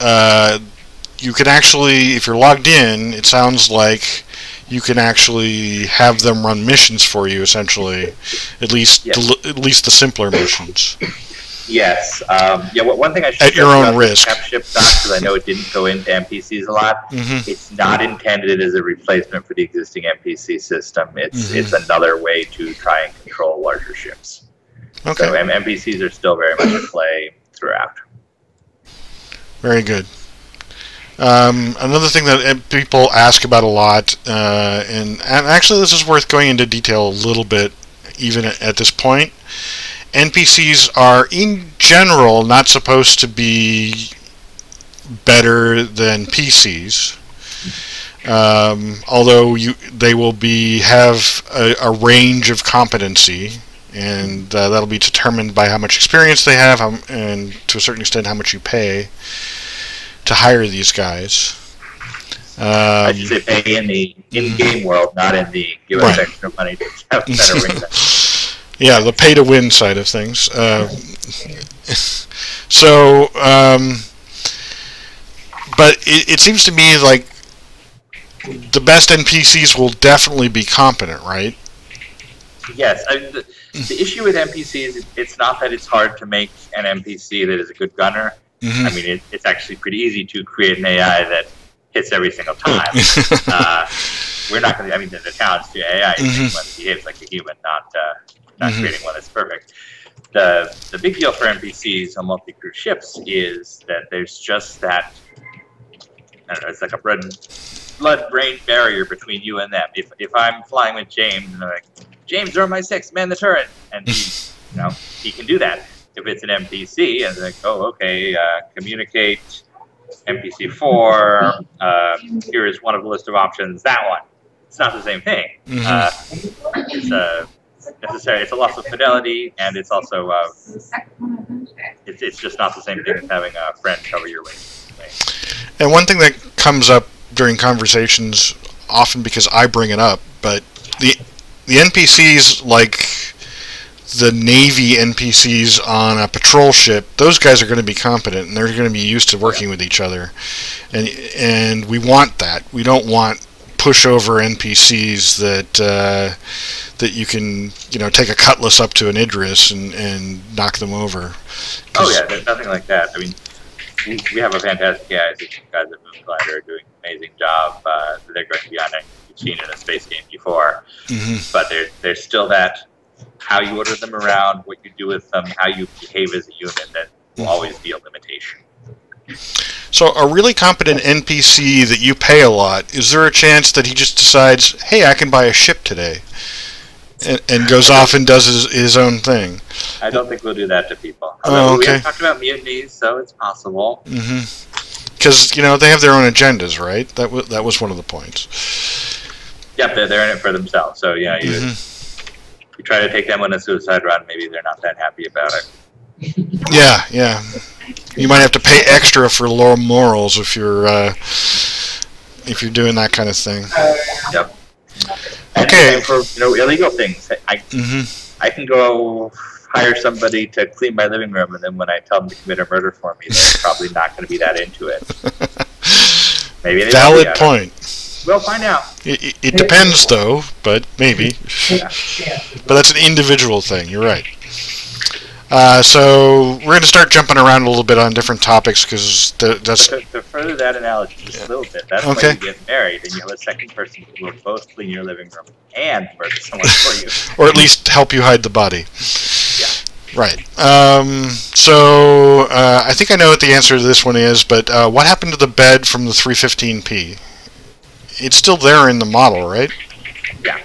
you can actually, if you're logged in, it sounds like you can actually have them run missions for you, essentially, at least the simpler missions. Yes. One thing I should at your own risk. Ship doc, because I know it didn't go into NPCs a lot. It's not intended as a replacement for the existing NPC system. It's another way to try and control larger ships. Okay. So NPCs are still very much at play throughout. Very good. Another thing that people ask about a lot, and actually this is worth going into detail a little bit, even at this point. NPCs are, in general, not supposed to be better than PCs, although they will have a range of competency, and that'll be determined by how much experience they have, and to a certain extent how much you pay to hire these guys. I should say pay in the in-game world, not in the give us extra money to have better wingmen. Yeah, the pay-to-win side of things. But it seems to me like the best NPCs will definitely be competent, right? Yes. The issue with NPCs, it's not that it's hard to make an NPC that is a good gunner. I mean, it's actually pretty easy to create an AI that hits every single time. We're not going to, the challenge to AI is making one that behaves like a human, not creating one that's perfect. The big deal for NPCs on multi-crew ships is that there's just that, I don't know, it's like a blood-brain barrier between you and them. If I'm flying with James, and I'm like, James, you're my 6, man the turret, and he can do that. If it's an NPC, and like, oh, okay, communicate NPC 4, here is one of the list of options, that one. It's not the same thing. It's necessary. It's a loss of fidelity, and it's also it's just not the same thing as having a friend cover your wing. And one thing that comes up during conversations, often because I bring it up, but the NPCs, like the Navy NPCs on a patrol ship, those guys are going to be competent, and they're going to be used to working with each other, and we want that. We don't want pushover NPCs that you can take a cutlass up to an Idris and knock them over. Oh yeah, there's nothing like that. I mean, we have a fantastic guys at Moon Glider are doing an amazing job. They're going to be on it. You've seen in a space game before, but there's still that how you order them around, what you do with them, how you behave as a unit. That will always be a limitation. So a really competent NPC that you pay a lot, is there a chance that he just decides, hey, I can buy a ship today, and goes off and does his own thing? I don't think we'll do that to people. Oh, okay. We have talked about mutinies, so it's possible. Because, they have their own agendas, right? That was one of the points. Yep, they're in it for themselves. So, yeah, you try to take them on a suicide run, maybe they're not that happy about it. Yeah. You might have to pay extra for low morals if you're doing that kind of thing. Yep. Okay. And for illegal things, I can go hire somebody to clean my living room, and then when I tell them to commit a murder for me, they're probably not going to be that into it. Maybe they valid point. We'll find out. It depends, though, but maybe. Yeah. But that's an individual thing. You're right. So we're going to start jumping around a little bit on different topics because that's. To further that analogy just a little bit, that's why you get married and you have a second person who will both clean your living room and murder someone for you, or at least help you hide the body. Yeah. Right. So I think I know what the answer to this one is, but what happened to the bed from the 315P? It's still there in the model, right? Yeah.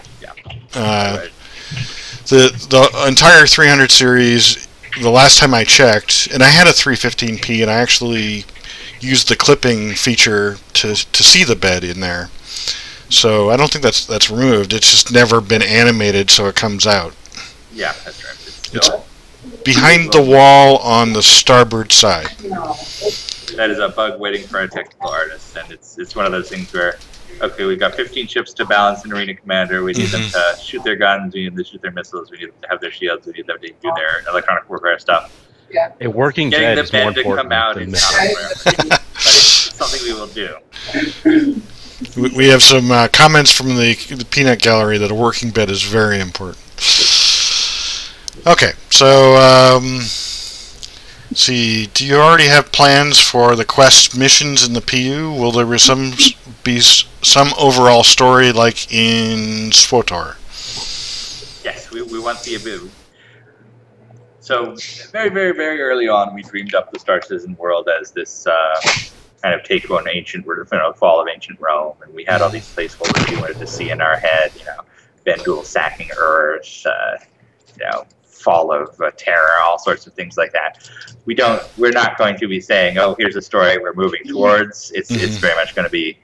Right. The entire 300 series, the last time I checked, and I had a 315P, and I actually used the clipping feature to see the bed in there. So I don't think that's removed. It's just never been animated, so it comes out. Yeah, that's right. It's behind the wall on the starboard side. That is a bug waiting for a technical artist, and it's one of those things where, okay, we've got 15 ships to balance an arena commander. We need them to shoot their guns. We need them to shoot their missiles. We need them to have their shields. We need them to do their electronic warfare stuff. A working Getting bed the is more bed to important come out than is not a priority, but it's something we will do. We have some comments from the Peanut Gallery that a working bed is very important. Okay, so see, do you already have plans for the quest missions in the PU? Will there be some overall story like in SWTOR? Yes, we want the ability. So very, very, very early on, we dreamed up the StarCitizen world as this kind of take on fall of ancient Rome, and we had all these placeholders we wanted to see in our head. Vendul sacking Earth, fall of Terra, all sorts of things like that. We're not going to be saying, oh, here's a story we're moving towards. It's very much going to be,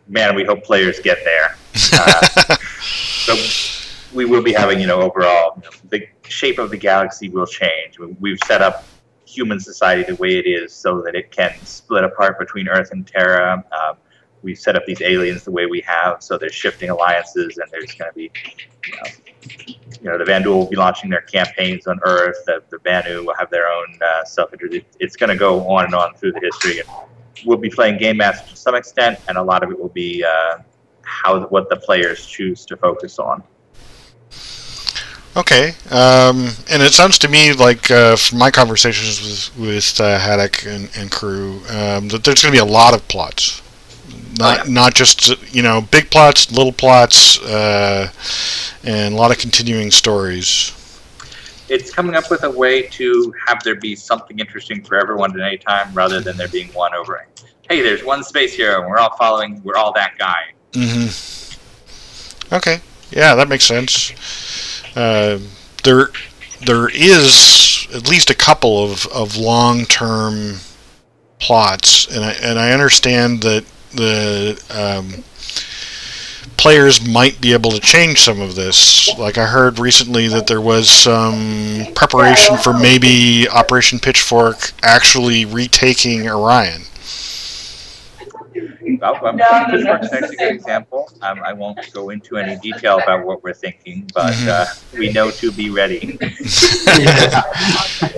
man, we hope players get there. So we will be having, overall, the shape of the galaxy will change. We've set up human society the way it is so that it can split apart between Earth and Terra. We've set up these aliens the way we have, so there's shifting alliances, and there's going to be, the Vandal will be launching their campaigns on Earth. The Banu will have their own self-interest. It's going to go on and on through the history. And we'll be playing Game Master to some extent, and a lot of it will be what the players choose to focus on. Okay, and it sounds to me like from my conversations with Haddock and crew that there's going to be a lot of plots, not just big plots, little plots, and a lot of continuing stories. It's coming up with a way to have there be something interesting for everyone at any time, rather than there being one over. Hey, there's one space hero, and we're all that guy. Mm-hmm. Okay, yeah, that makes sense. There is at least a couple of long-term plots, and I understand that the players might be able to change some of this. Like I heard recently that there was some preparation for maybe Operation Pitchfork actually retaking Orion. Pitchfork's actually a good example. I won't go into any detail about what we're thinking, but we know to be ready.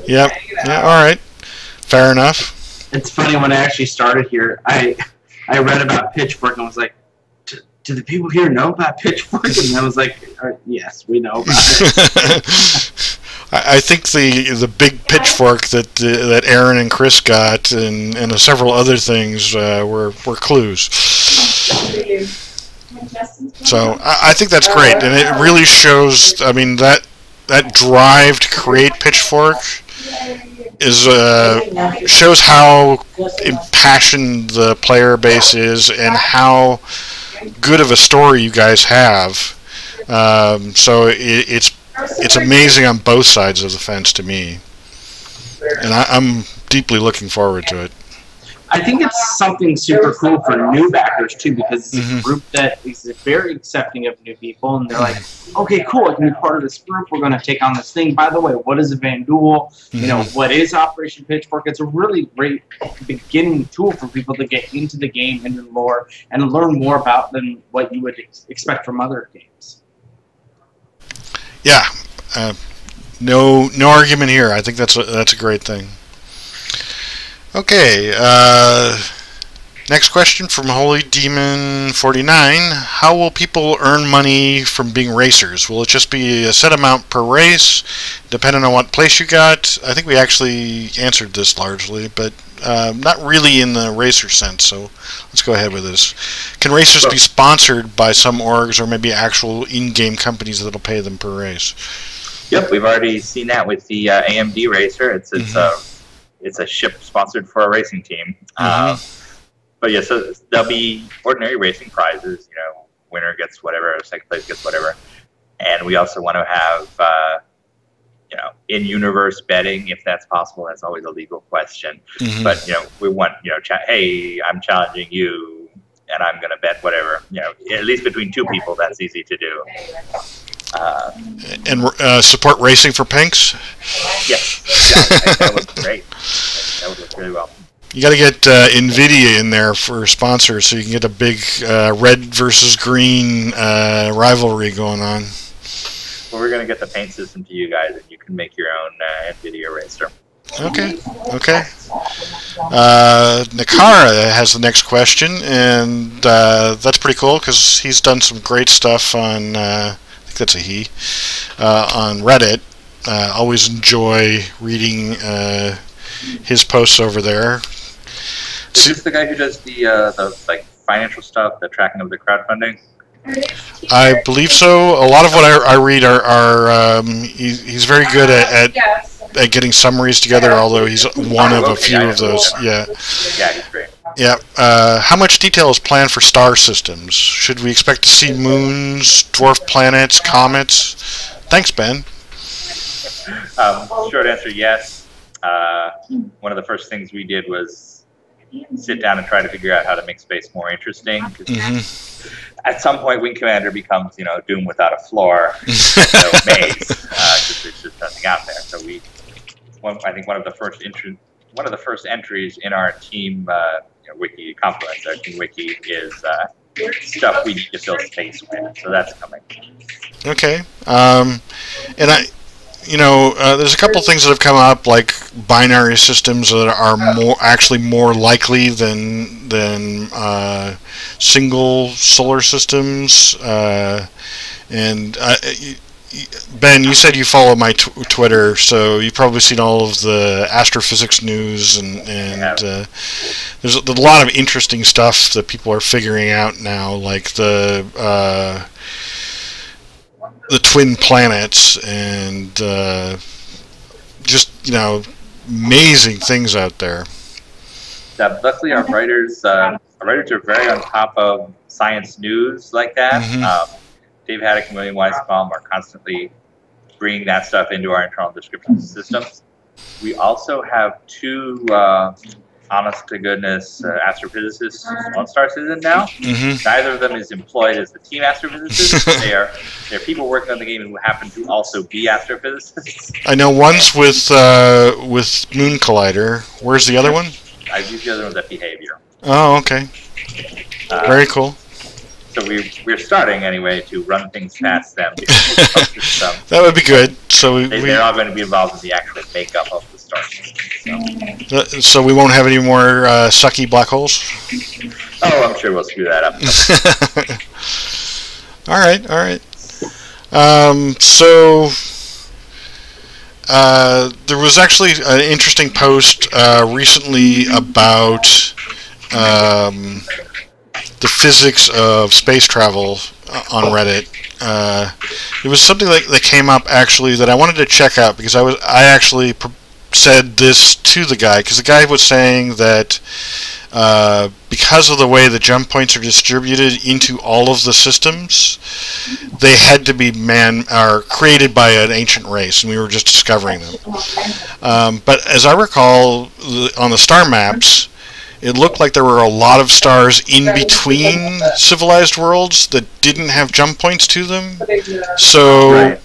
Yep. Yeah. All right. Fair enough. It's funny, when I actually started here, I read about Pitchfork and was like, do the people here know about Pitchfork? And I was like, yes, we know about it. I think the big pitchfork that Aaron and Chris got and several other things were clues. So I think that's great, and it really shows. I mean, that drive to create Pitchfork is shows how impassioned the player base is and how good of a story you guys have. So it's amazing on both sides of the fence to me, and I'm deeply looking forward to it. I think it's something super cool for new backers too, because it's a group that is very accepting of new people, and they're like, okay, cool, I can be part of this group, we're going to take on this thing. By the way, what is a Vandul? What is Operation Pitchfork? It's a really great beginning tool for people to get into the game, into the lore, and learn more about than what you would expect from other games. Yeah, no argument here. I think that's a great thing. Okay, next question from Holy Demon 49. How will people earn money from being racers? Will it just be a set amount per race, depending on what place you got? I think we actually answered this largely, but not really in the racer sense, so let's go ahead with this. Can racers be sponsored by some orgs or maybe actual in-game companies that'll pay them per race? Yep, we've already seen that with the AMD racer. It's a ship sponsored for a racing team. But yeah, so there'll be ordinary racing prizes. Winner gets whatever, second place gets whatever. And we also want to have in-universe betting, if that's possible. That's always a legal question. But we want hey, I'm challenging you, and I'm going to bet whatever. At least between two people, that's easy to do. And support racing for pinks? Yes, that was great. That would work really well. You got to get NVIDIA in there for sponsors, so you can get a big red versus green rivalry going on. Well, we're going to get the paint system to you guys, and you can make your own NVIDIA racer. Okay. Nakara has the next question, and that's pretty cool because he's done some great stuff on, I think that's a he, on Reddit. Always enjoy reading his posts over there. Is this the guy who does the like financial stuff, the tracking of the crowdfunding? I believe so. A lot of what I read are he's very good at getting summaries together, although he's one of a few of those. Yeah, he's great. Yeah. How much detail is planned for star systems? Should we expect to see moons, dwarf planets, comets? Thanks, Ben. Short answer, yes. One of the first things we did was sit down and try to figure out how to make space more interesting. At some point, Wing Commander becomes, Doom without a floor, no maze, because there's just nothing out there. So I think one of the first entries in our team wiki compliments, our team wiki, is stuff we need to fill space with. So that's coming. Okay. And there's a couple things that have come up, like binary systems that are more likely than single solar systems. And Ben, you said you follow my Twitter, so you've probably seen all of the astrophysics news, and there's a lot of interesting stuff that people are figuring out now, like the twin planets and just amazing things out there. Luckily, our writers are very on top of science news like that. Dave Haddock and William Weisbaum are constantly bringing that stuff into our internal description systems. We also have two honest to goodness astrophysicists on StarCitizen now. Neither of them is employed as the team astrophysicists. They're people working on the game who happen to also be astrophysicists. I know one's with Moon Collider. Where's the other one? I use the other one's at Behavior. Oh, okay. Very cool. So we're starting anyway to run things past them. That would be good. So they're all going to be involved in the actual makeup of the star system. So we won't have any more sucky black holes? Oh, I'm sure we'll screw that up. All right. There was actually an interesting post recently about the physics of space travel on Reddit. It was something that came up actually that I wanted to check out, because I actually said this to the guy, because the guy was saying that because of the way the jump points are distributed into all of the systems, they had to be created by an ancient race, and we were just discovering them. But as I recall, on the star maps, it looked like there were a lot of stars in between civilized worlds that didn't have jump points to them. So,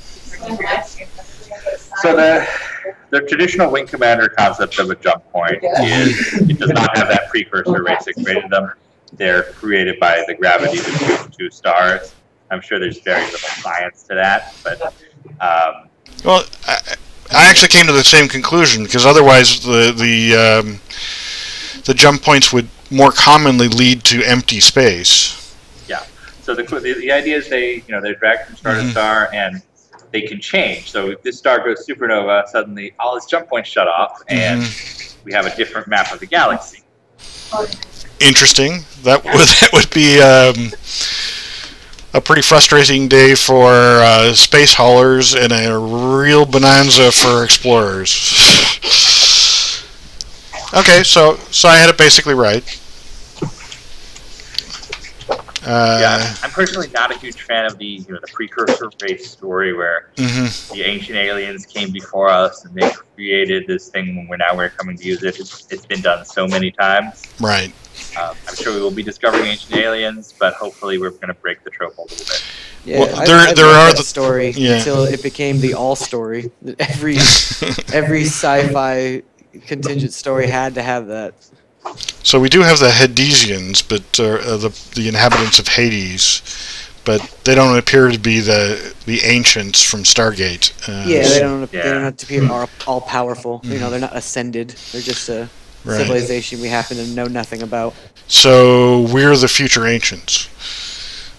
the traditional Wing Commander concept of a jump point is it does not have that precursor race that created them. They're created by the gravity between two stars. I'm sure there's very little science to that, but well, I actually came to the same conclusion, because otherwise the jump points would more commonly lead to empty space. Yeah. So the idea is they're dragged from star to star, and they can change. So if this star goes supernova, suddenly all its jump points shut off, and we have a different map of the galaxy. Interesting. That would be a pretty frustrating day for space haulers and a real bonanza for explorers. Okay, so I had it basically right. Yeah, I'm personally not a huge fan of the precursor race story where the ancient aliens came before us and they created this thing when we're coming to use it. It's been done so many times. Right. I'm sure we will be discovering ancient aliens, but hopefully we're going to break the trope a little bit. Yeah, well, there are the story until it became the all story. Every sci-fi contingent story had to have that. So we do have the Hadesians, but the inhabitants of Hades, but they don't appear to be the ancients from Stargate. They don't have to be all powerful. You know, they're not ascended. They're just a civilization we happen to know nothing about. So we're the future ancients.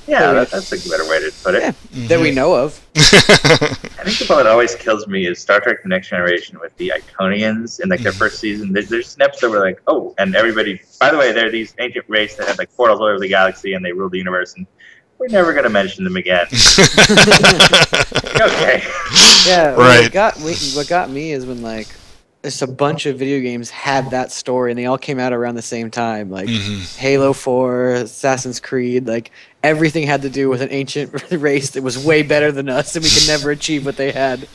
Yeah, that's a better way to put it. Yeah, that we know of. I think the part that always kills me is Star Trek: The Next Generation with the Iconians in like their first season. There's an episode where like, oh, and everybody. By the way, they're these ancient race that had like portals all over the galaxy and they rule the universe, and we're never gonna mention them again. Okay. Yeah. Right. What got me is when like just a bunch of video games had that story, and they all came out around the same time. Like Halo 4, Assassin's Creed, like everything had to do with an ancient race that was way better than us, and we could never achieve what they had.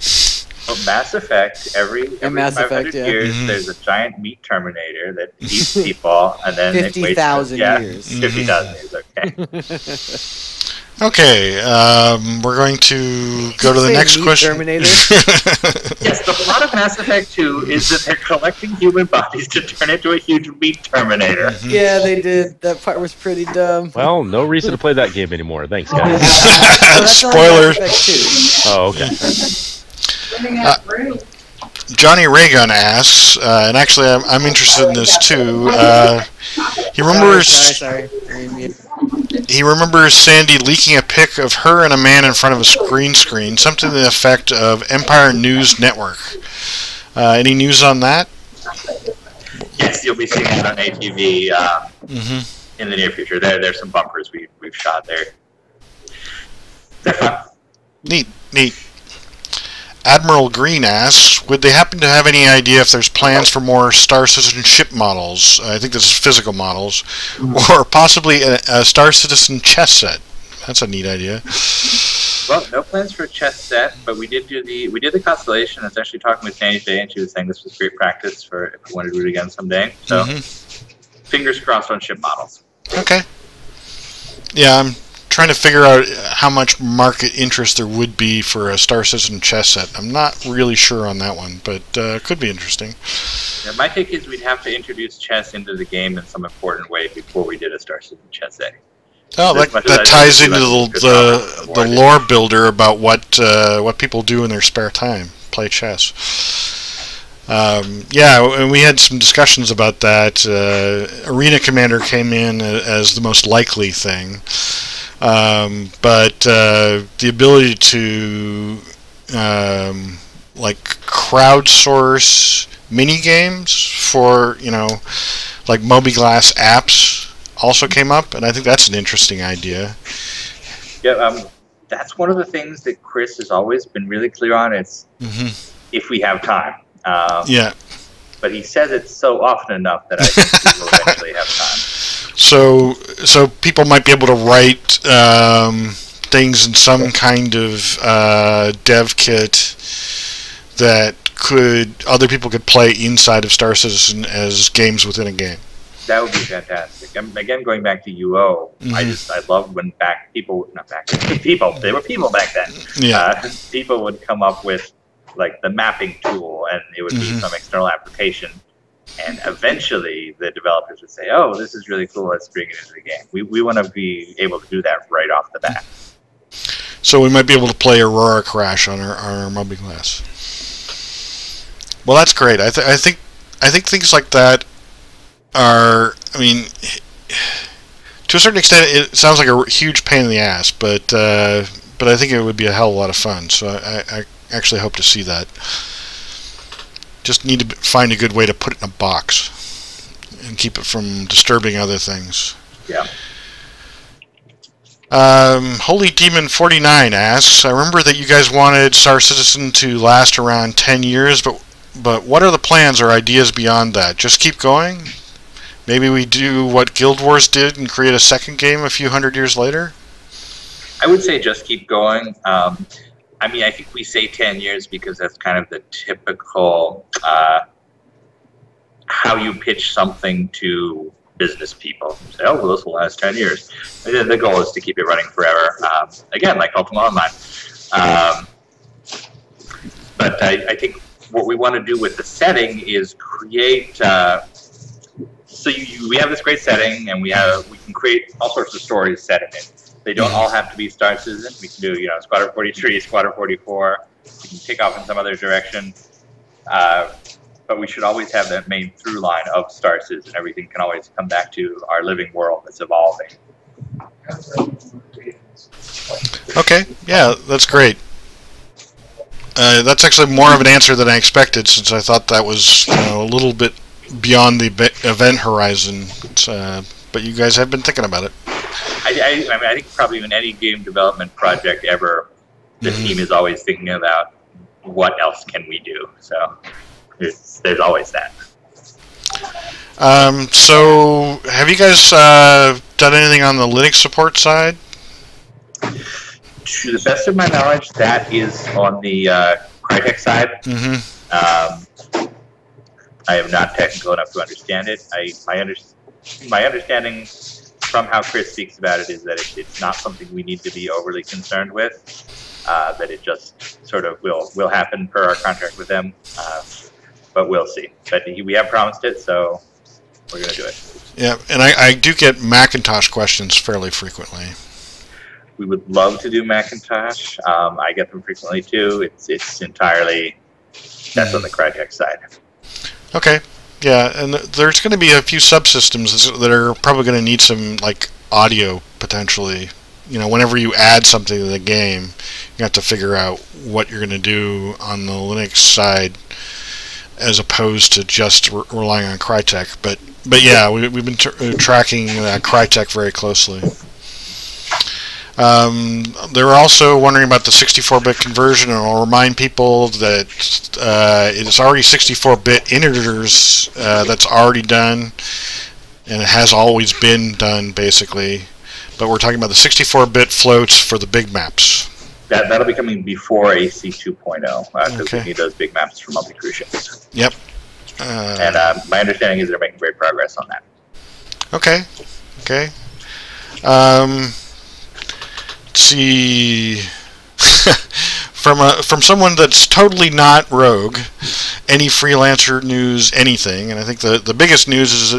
Well, Mass Effect, every Mass 500 Effect, yeah. years, there's a giant meat Terminator that eats people, and then 50,000 years. 50,000 years, okay. Okay, we're going to go to the next question. Terminator? Yes, the plot of Mass Effect 2 is that they're collecting human bodies to turn into a huge meat Terminator. Yeah, they did. That part was pretty dumb. Well, no reason to play that game anymore. Thanks, guys. Spoilers. Oh, okay. Johnny Raygun asks, and actually I'm interested in this too. He remembers. Sorry. He remembers Sandy leaking a pic of her and a man in front of a green screen, something to the effect of Empire News Network. Any news on that? Yes, you'll be seeing it on ATV in the near future. There's some bumpers we've shot there. They're fun. Neat. Admiral Green asks, would they happen to have any idea if there's plans for more StarCitizen ship models? I think this is physical models. Or possibly a StarCitizen chess set. That's a neat idea. Well, no plans for a chess set, but we did the Constellation. I was actually talking with Sandy today, and she was saying this was great practice for if we want to do it again someday. So, fingers crossed on ship models. Okay. Yeah, I'm trying to figure out how much market interest there would be for a StarCitizen chess set. I'm not really sure on that one, but could be interesting. Yeah, my take is we'd have to introduce chess into the game in some important way before we did a StarCitizen chess set. Oh, that ties into the lore builder about what people do in their spare time, play chess. Yeah, and we had some discussions about that. Arena Commander came in as the most likely thing. But the ability to like crowdsource mini games for like Mobiglass apps also came up, and I think that's an interesting idea. Yeah, that's one of the things that Chris has always been really clear on. It's if we have time. Yeah. But he says it so often enough that I think we will eventually have time. So people might be able to write things in some kind of dev kit that other people could play inside of StarCitizen as games within a game. That would be fantastic. Again, going back to UO, I love when people they were people back then. Yeah. People would come up with like the mapping tool, and it would be some external application. And eventually, the developers would say, "Oh, this is really cool. Let's bring it into the game." We want to be able to do that right off the bat. So we might be able to play Aurora Crash on our Mobiglass. Well, that's great. I think things like that are. I mean, to a certain extent, it sounds like a huge pain in the ass, but I think it would be a hell of a lot of fun. So I actually hope to see that. Just need to find a good way to put it in a box and keep it from disturbing other things. Yeah. Holy Demon 49 asks, I remember that you guys wanted StarCitizen to last around 10 years, but what are the plans or ideas beyond that? Just keep going? Maybe we do what Guild Wars did and create a second game a few hundred years later? I would say just keep going. I mean, I think we say 10 years because that's kind of the typical how you pitch something to business people. Say, oh, well, this will last 10 years. And then the goal is to keep it running forever. Again, like Ultima Online. But I think what we want to do with the setting is create... we have this great setting, and we can create all sorts of stories set in it. They don't all have to be StarCitizen. We can do, Squadron 43, Squadron 44. We can take off in some other direction. But we should always have that main through line of StarCitizen. Everything can always come back to our living world that's evolving. Okay, yeah, that's great. That's actually more of an answer than I expected, since I thought that was a little bit beyond the event horizon. But you guys have been thinking about it. I think probably in any game development project ever, the team is always thinking about what else can we do. So there's always that. So have you guys done anything on the Linux support side? To the best of my knowledge, that is on the Kr'Thak side. I am not technical enough to understand it. My understanding from how Chris speaks about it is that it's not something we need to be overly concerned with. That it just sort of will happen per our contract with them. But we'll see. But we have promised it, so we're going to do it. Yeah, and I do get Macintosh questions fairly frequently. We would love to do Macintosh. I get them frequently too. It's entirely, that's on the Kr'Thak side. Okay. Yeah, and there's going to be a few subsystems that are probably going to need some audio potentially. Whenever you add something to the game, you have to figure out what you're going to do on the Linux side, as opposed to just relying on Kr'Thak. But yeah, we've been tracking Kr'Thak very closely. They were also wondering about the 64-bit conversion, and I'll remind people that it is already 64-bit integers that's already done, and it has always been done, basically. But we're talking about the 64-bit floats for the big maps. That'll be coming before AC 2.0, because we need those big maps for multi-cruise ships. Yep. And my understanding is they're making great progress on that. Okay. Let's see. From someone that's totally not Rogue, any freelancer news, anything, and I think the biggest news is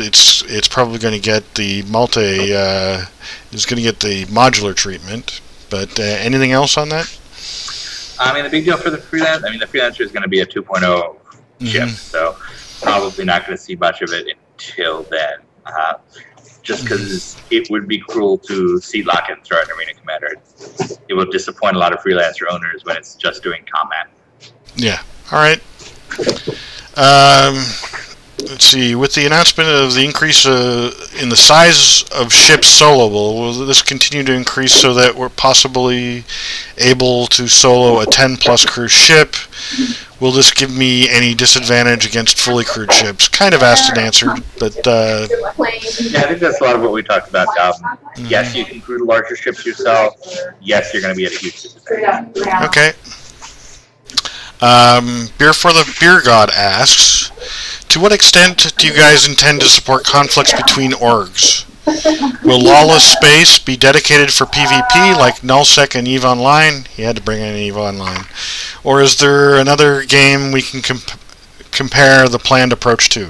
it's probably going to get the modular treatment. But anything else on that? The big deal for the freelancer is going to be a 2.0 ship, so probably not going to see much of it until then. Just because it would be cruel to seat lock it and throw an arena commander. It will disappoint a lot of freelancer owners when it's just doing combat. Yeah. All right. Let's see. With the announcement of the increase in the size of ships soloable, will this continue to increase so that we're possibly able to solo a 10-plus crew ship? Will this give me any disadvantage against fully crewed ships? Kind of asked and answered, but... Yeah, I think that's a lot of what we talked about. Yes, you can crew the larger ships yourself. Yes, you're going to be at a huge disadvantage. Okay. Beer for the Beer God asks, to what extent do you guys intend to support conflicts between orgs? Will Lawless Space be dedicated for PvP like Nullsec and EVE Online? He had to bring in EVE Online. Or is there another game we can compare the planned approach to?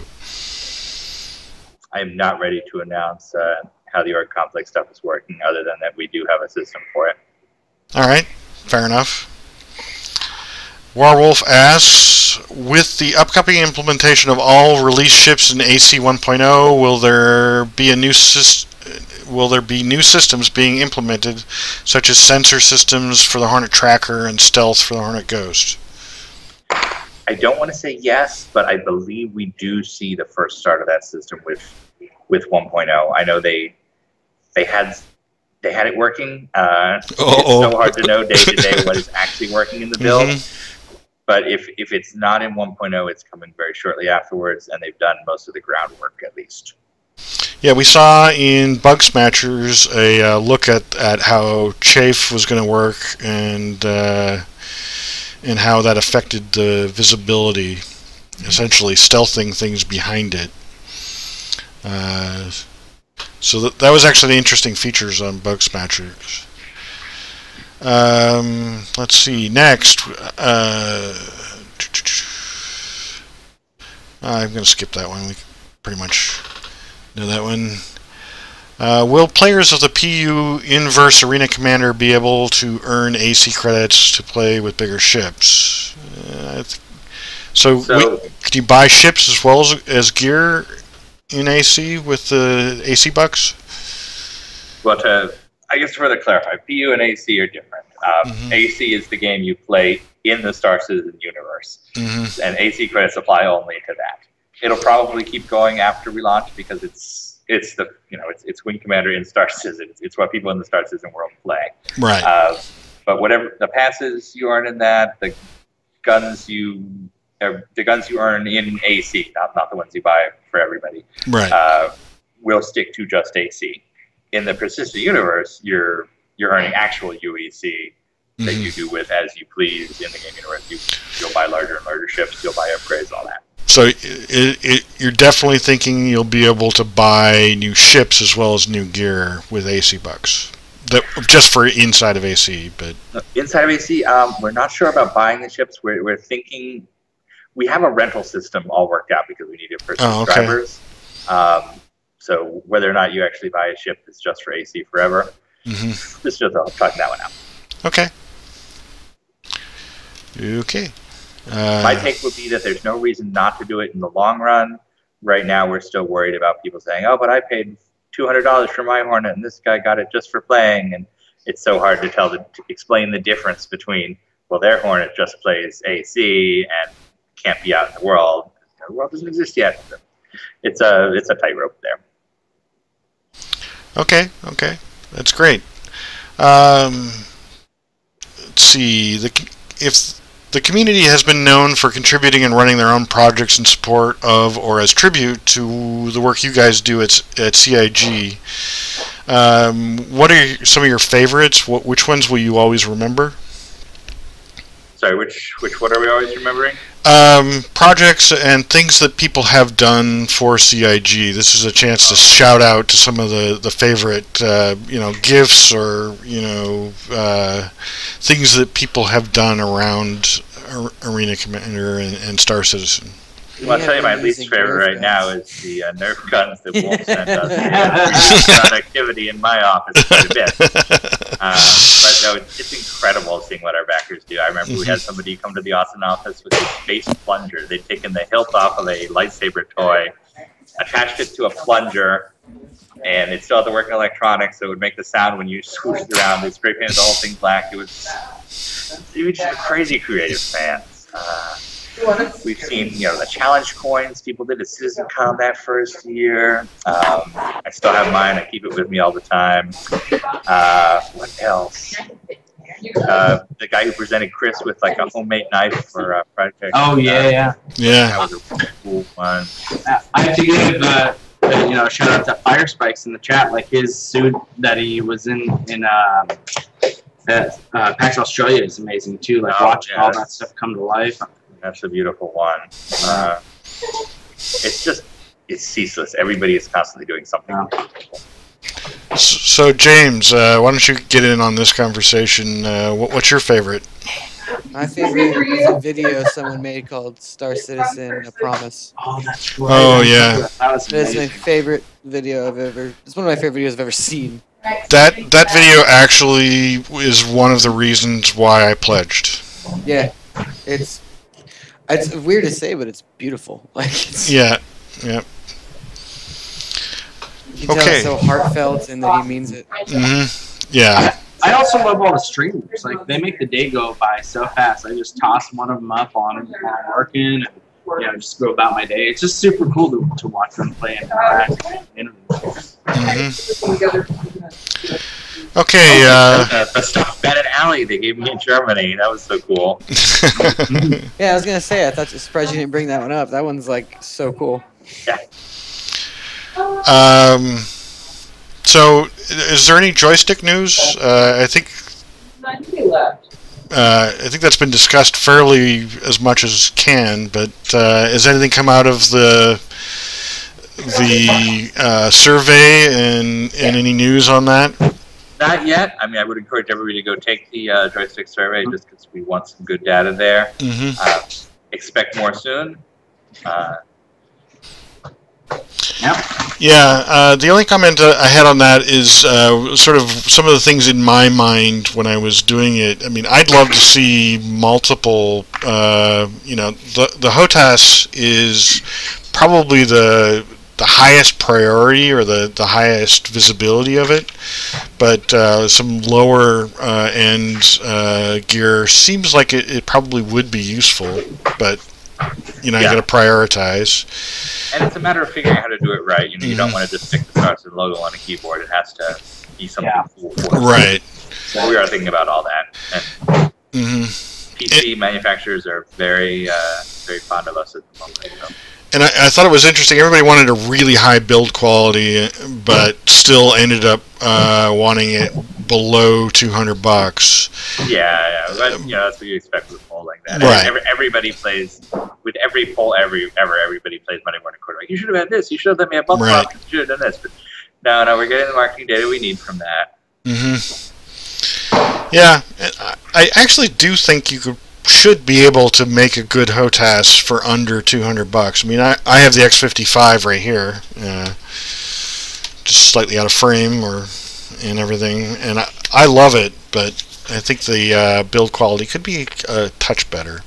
I am not ready to announce how the org conflict stuff is working, other than that we do have a system for it. All right, fair enough. Warwolf asks, with the upcoming implementation of all release ships in AC 1.0, will there be new systems being implemented, such as sensor systems for the Hornet Tracker and stealth for the Hornet Ghost? I don't want to say yes, but I believe we do see the first start of that system with 1.0. I know they had it working. It's so hard to know day to day what is actually working in the build. But if it's not in 1.0, it's coming very shortly afterwards, and they've done most of the groundwork at least. Yeah, we saw in Bug Smashers a look at how chafe was going to work and how that affected the visibility, essentially stealthing things behind it. So that was actually interesting features on Bug Smashers. Let's see. Next, I'm going to skip that one. We pretty much know that one. Will players of the PU Inverse Arena Commander be able to earn AC credits to play with bigger ships? Can you buy ships as well as gear in AC with the ACBucks? Well, I guess to further clarify, PU and AC are different. AC is the game you play in the StarCitizen universe, and AC credits apply only to that. It'll probably keep going after we launch because it's Wing Commander in StarCitizen. It's what people in the StarCitizen world play. Right. But whatever the passes you earn in that, the guns you earn in AC, not the ones you buy for everybody, right, will stick to just AC. In the Persistent universe, you're earning actual UEC that you do with as you please in the game universe. You'll buy larger and larger ships, you'll buy upgrades, all that. So you're definitely thinking you'll be able to buy new ships as well as new gear with ACBucks. Just for inside of AC, but inside of AC, we're not sure about buying the ships. We're thinking we have a rental system all worked out because we need it for subscribers. So whether or not you actually buy a ship is just for AC forever. This is just talking that one out. Okay. Okay. My take would be that there's no reason not to do it in the long run. Right now, we're still worried about people saying, "Oh, but I paid $200 for my Hornet, and this guy got it just for playing." And it's so hard to explain the difference between, well, their Hornet just plays AC and can't be out in the world. The world doesn't exist yet. It's a tightrope there. Okay, that's great. Let's see. If the community has been known for contributing and running their own projects in support of or as tribute to the work you guys do at CIG, what are some of your favorites? Which ones will you always remember? Sorry, what are we always remembering? Projects and things that people have done for CIG. This is a chance to shout out to some of the favorite, gifts or things that people have done around Arena Commander and StarCitizen. Well, I'll tell you my least favorite right now is the Nerf guns that Wolf sent us. Productivity in my office quite a bit. But no, it's incredible seeing what our backers do. I remember we had somebody come to the Austin office with a space plunger. They'd taken the hilt off of a lightsaber toy, attached it to a plunger, and it still had the working electronics, so it would make the sound when you swooshed around. They spray painted the whole thing black. It was just crazy creative fans. We've seen, the challenge coins people did at CitizenCon that first year. I still have mine. I keep it with me all the time. What else? The guy who presented Chris with like a homemade knife for Project. Oh yeah. That was a really cool one. I have to give a shout out to Fire Spikes in the chat. Like his suit that he was in PAX Australia is amazing too. Like watching all that stuff come to life. That's a beautiful one. It's ceaseless. Everybody is constantly doing something. So James, why don't you get in on this conversation? What's your favorite? My favorite is a video someone made called StarCitizen: A Promise. Oh, that's right. Oh yeah. It's my favorite video It's one of my favorite videos I've ever seen. That video actually is one of the reasons why I pledged. Yeah, it's weird to say, but it's beautiful. Yeah. You can tell it's so heartfelt and that he means it. Yeah. I also love all the streamers. Like they make the day go by so fast. I just toss one of them up while I'm working, and just go about my day. It's just super cool to watch them play and interact. Okay. The stuff Ben and Allie they gave me in Germany. That was so cool. Yeah, I was gonna say. I thought you surprised you didn't bring that one up. That one's like so cool. Yeah. So, is there any joystick news? I think that's been discussed fairly as much as can. But has anything come out of the survey and any news on that? Not yet. I mean, I would encourage everybody to go take the joystick survey just because we want some good data there. Expect more soon. Yep. Yeah, the only comment I had on that is sort of some of the things in my mind when I was doing it. I mean, I'd love to see multiple, the HOTAS is probably the highest priority or the highest visibility of it, but some lower end gear seems like it probably would be useful, but you got to prioritize. And it's a matter of figuring out how to do it right. You don't want to just stick the StarCitizen logo on a keyboard. It has to be something cool. Right. So we are thinking about all that. And PC manufacturers are very, very fond of us at the moment. And I thought it was interesting. Everybody wanted a really high build quality, but still ended up wanting it below $200. Yeah. But, that's what you expect with a poll like that. Right. Everybody plays with every poll everybody plays Monday morning quarterback. You should have had this. You should have let me have bump up. You should have done this. But no, we're getting the marketing data we need from that. Yeah, I actually do think you should be able to make a good HOTAS for under $200. I mean, I have the X55 right here, just slightly out of frame and everything, and I love it, but I think the build quality could be a touch better.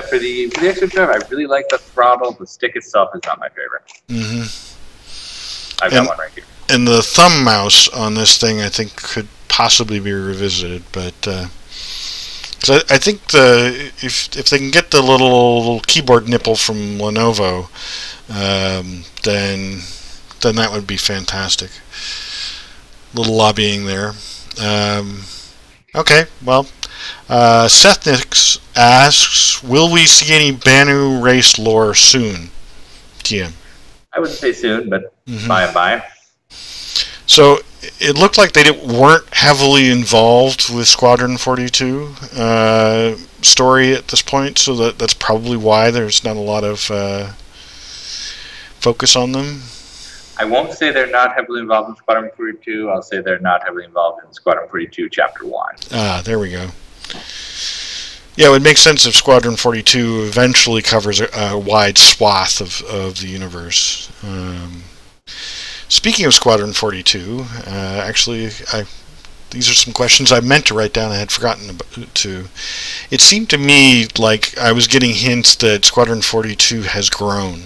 For the X55, I really like the throttle. The stick itself is not my favorite. I've got one right here. And the thumb mouse on this thing, I think, could possibly be revisited, but cause I think if they can get the little keyboard nipple from Lenovo, then that would be fantastic. Little lobbying there. Okay, well, Seth Nix asks, will we see any Banu race lore soon? TM. I wouldn't say soon, but by and by. So it looked like they weren't heavily involved with Squadron 42 story at this point, so that's probably why there's not a lot of focus on them. I won't say they're not heavily involved in Squadron 42. I'll say they're not heavily involved in Squadron 42 Chapter 1. Ah, there we go. Yeah, it would make sense if Squadron 42 eventually covers a wide swath of the universe. Speaking of Squadron 42, actually, these are some questions I meant to write down. I had forgotten to. It seemed to me like I was getting hints that Squadron 42 has grown.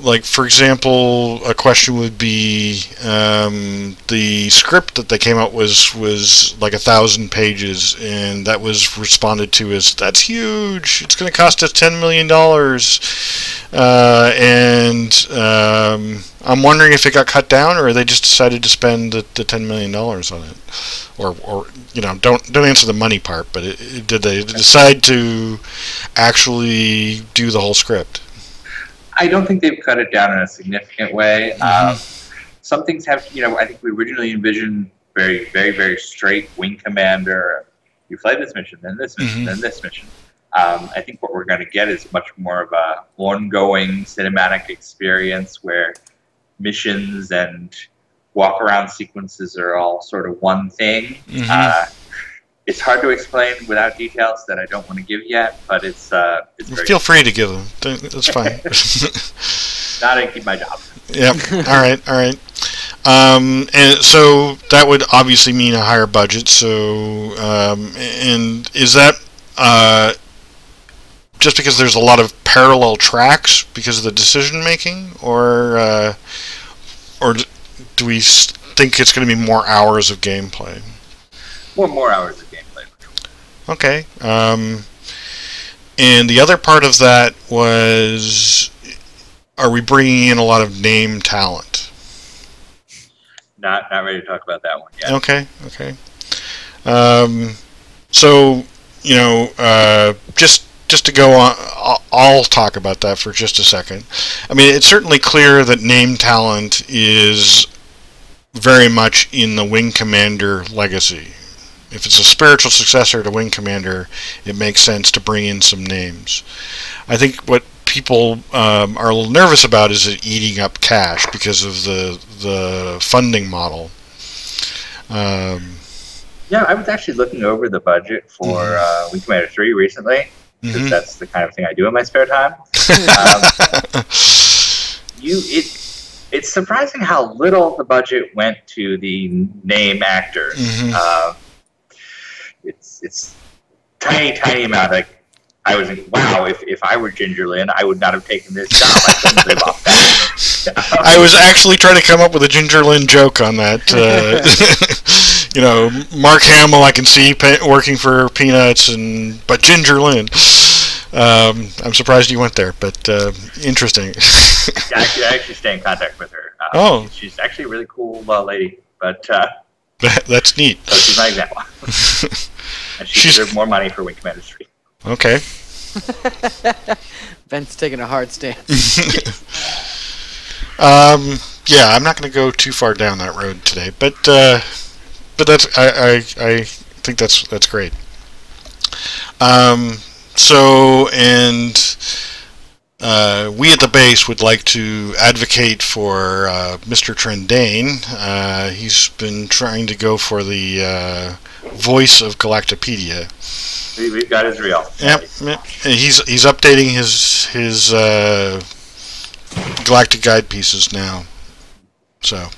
Like, for example, a question would be the script that they came out was like 1,000 pages, and that was responded to as, that's huge, it's going to cost us $10 million. I'm wondering if it got cut down, or they just decided to spend the $10 million on it. Or don't answer the money part, but did they decide to actually do the whole script? I don't think they've cut it down in a significant way. Some things have, I think we originally envisioned very, very, very straight wing commander. You fly this mission, then this mission, then this mission. I think what we're going to get is much more of a ongoing cinematic experience where missions and walk-around sequences are all sort of one thing. It's hard to explain without details that I don't want to give yet, but it's very Feel free to give them. That's fine. Not to keep my job. Yep. All right. And so that would obviously mean a higher budget. So, and is that just because there's a lot of parallel tracks because of the decision making, or do we think it's going to be more hours of gameplay? More hours of gameplay. Okay. And the other part of that was, are we bringing in a lot of name talent? Not ready to talk about that one yet. Okay. So, just to go on, I'll talk about that for just a second. I mean, it's certainly clear that name talent is very much in the Wing Commander legacy. If it's a spiritual successor to Wing Commander, it makes sense to bring in some names. I think what people are a little nervous about is it eating up cash because of the funding model. Yeah, I was actually looking over the budget for Wing Commander 3 recently. because that's the kind of thing I do in my spare time. It's surprising how little the budget went to the name actors. It's tiny amount. Like, I was like, wow, if I were Ginger Lynn, I would not have taken this job. I couldn't live off that. I was actually trying to come up with a Ginger Lynn joke on that. You know, Mark Hamill, I can see working for Peanuts, but Ginger Lynn. I'm surprised you went there, but interesting. I actually stay in contact with her. She's actually a really cool lady, but that's neat. So she's my example. And she deserves more money for Wing Commander 3. Okay. Ben's taking a hard stance. Yeah, I'm not going to go too far down that road today, but that's I think that's great. So, and we at the base would like to advocate for Mr. Trendane. He's been trying to go for the voice of Galactopedia. We've got Israel. Yep. He's updating his Galactic Guide pieces now, so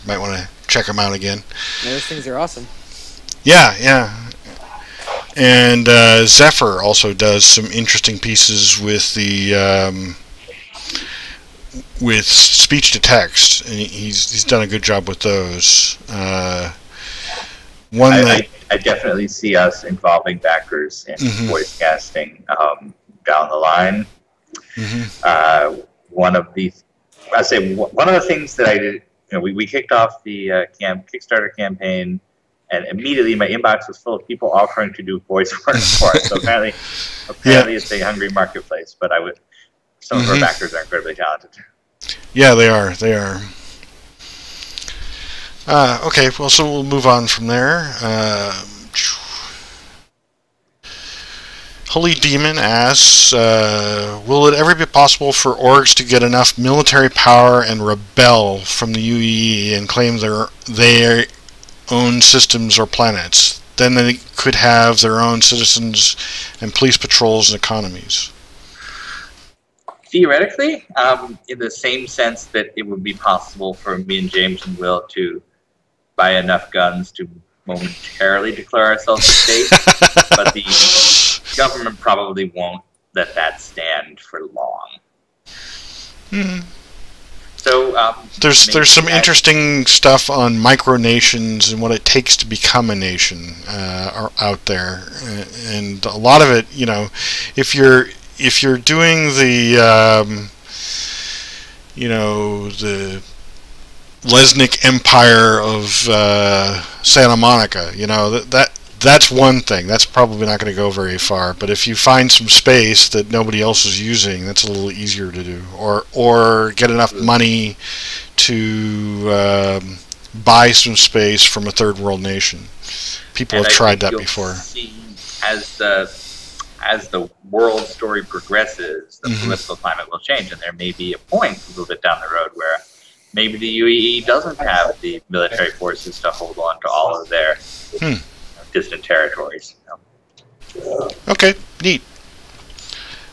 might want to check them out again. Yeah, those things are awesome. Yeah. And Zephyr also does some interesting pieces with the with speech to text, and he's done a good job with those. I definitely see us involving backers in voice casting down the line. One of the things that I did, we kicked off the Kickstarter campaign, and immediately my inbox was full of people offering to do voice work for it. So apparently it's a hungry marketplace. But some of our backers are incredibly talented. Yeah, they are. Okay, well, so we'll move on from there. Holy Demon asks, will it ever be possible for orgs to get enough military power and rebel from the UEE and claim their own systems or planets? Then they could have their own citizens and police patrols and economies. Theoretically, in the same sense that it would be possible for me and James and Will to buy enough guns to momentarily declare ourselves a state, but the government probably won't let that stand for long. So there's some interesting stuff on micronations and what it takes to become a nation out there, and a lot of it, if you're doing the the Lesnick Empire of Santa Monica, that's one thing. That's probably not going to go very far. But if you find some space that nobody else is using, that's a little easier to do. Or get enough money to buy some space from a third world nation. People have tried that before. See, as the world story progresses, the political climate will change, and there may be a point a little bit down the road where maybe the UEE doesn't have the military forces to hold on to all of their distant territories. Okay, neat.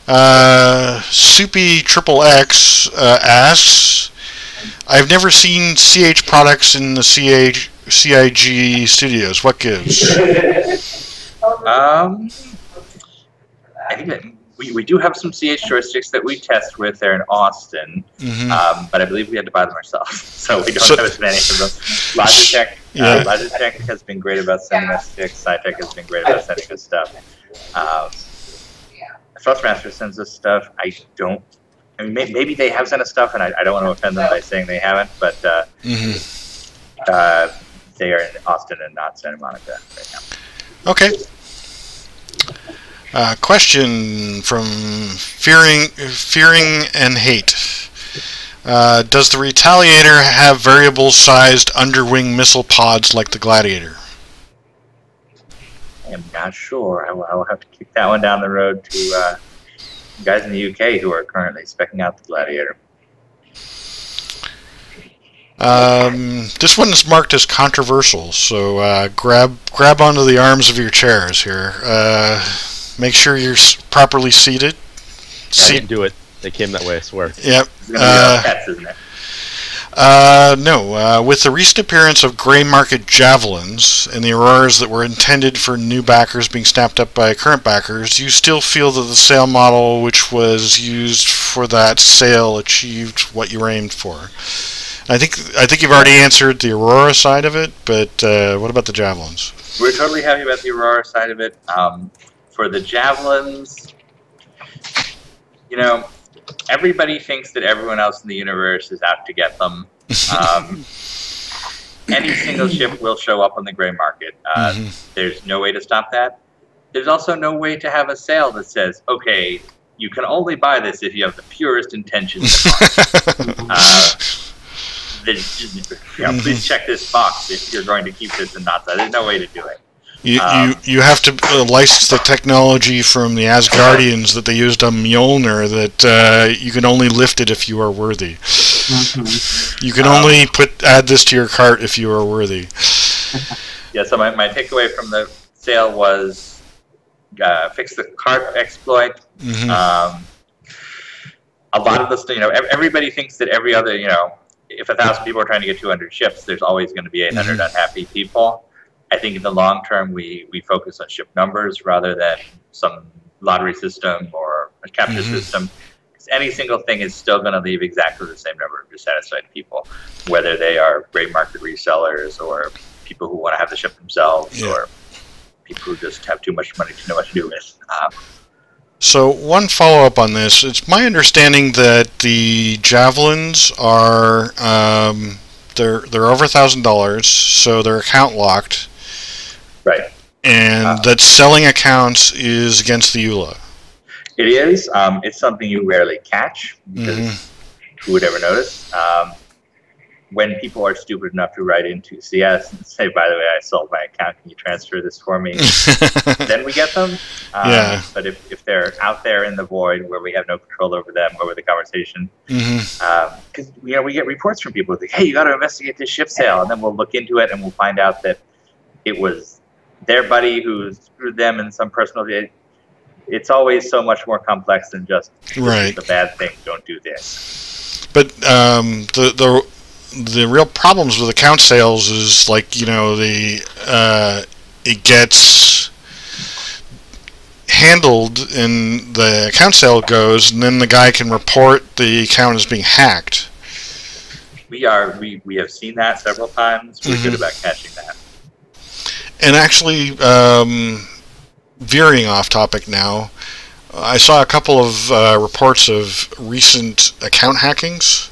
Soupy Triple X asks, I've never seen CH products in the CIG studios. What gives? I think that we do have some CH joysticks that we test with there in Austin, but I believe we had to buy them ourselves, so we don't have as many of them. Logitech has been great about sending us sticks. SciTech has been great about sending us stuff. Thrustmaster sends us stuff. Maybe they have sent us stuff, and I don't want to offend them by saying they haven't, but they are in Austin and not Santa Monica right now. Okay. Question from Fearing and Hate. Does the Retaliator have variable-sized underwing missile pods like the Gladiator? I am not sure. I will have to kick that one down the road to guys in the UK who are currently specking out the Gladiator. This one is marked as controversial, so grab onto the arms of your chairs here. make sure you're properly seated. I didn't do it. They came that way, I swear. Yep. It's gonna be all pets, isn't it? No. With the recent appearance of gray market Javelins and the Auroras that were intended for new backers being snapped up by current backers, do you still feel that the sale model which was used for that sale achieved what you were aimed for? I think you've already answered the Aurora side of it, but what about the Javelins? We're totally happy about the Aurora side of it. For the Javelins, you know, everybody thinks that everyone else in the universe is out to get them. Any single ship will show up on the gray market. There's no way to stop that. There's also no way to have a sale that says, okay, you can only buy this if you have the purest intentions. Please check this box if you're going to keep this and not that. There's no way to do it. You have to license the technology from the Asgardians that they used on Mjolnir that you can only lift it if you are worthy. You can only add this to your cart if you are worthy. Yeah, so my takeaway from the sale was fix the cart exploit. A lot of this, everybody thinks that every other, if 1,000 people are trying to get 200 ships, there's always going to be 800 unhappy people. I think in the long term, we focus on ship numbers rather than some lottery system or a capture system. Because any single thing is still going to leave exactly the same number of dissatisfied people, whether they are gray market resellers or people who want to have the ship themselves or people who just have too much money to know what to do with. So one follow-up on this. It's my understanding that the Javelins are they're over $1,000, so they're account locked. Right. And that selling accounts is against the EULA. It is. It's something you rarely catch because who would ever notice? When people are stupid enough to write into CS and say, by the way, I sold my account, can you transfer this for me? Then we get them. But if they're out there in the void where we have no control over them, over the conversation, because we get reports from people like, hey, you got to investigate this ship sale, and then we'll look into it and we'll find out that it was their buddy who screwed them in some personal. It's always so much more complex than just this is a bad thing. Don't do this. But the real problems with account sales is it gets handled and the account sale goes, and then the guy can report the account as being hacked. We have seen that several times. We're good about catching that. And actually, veering off topic now, I saw a couple of reports of recent account hackings.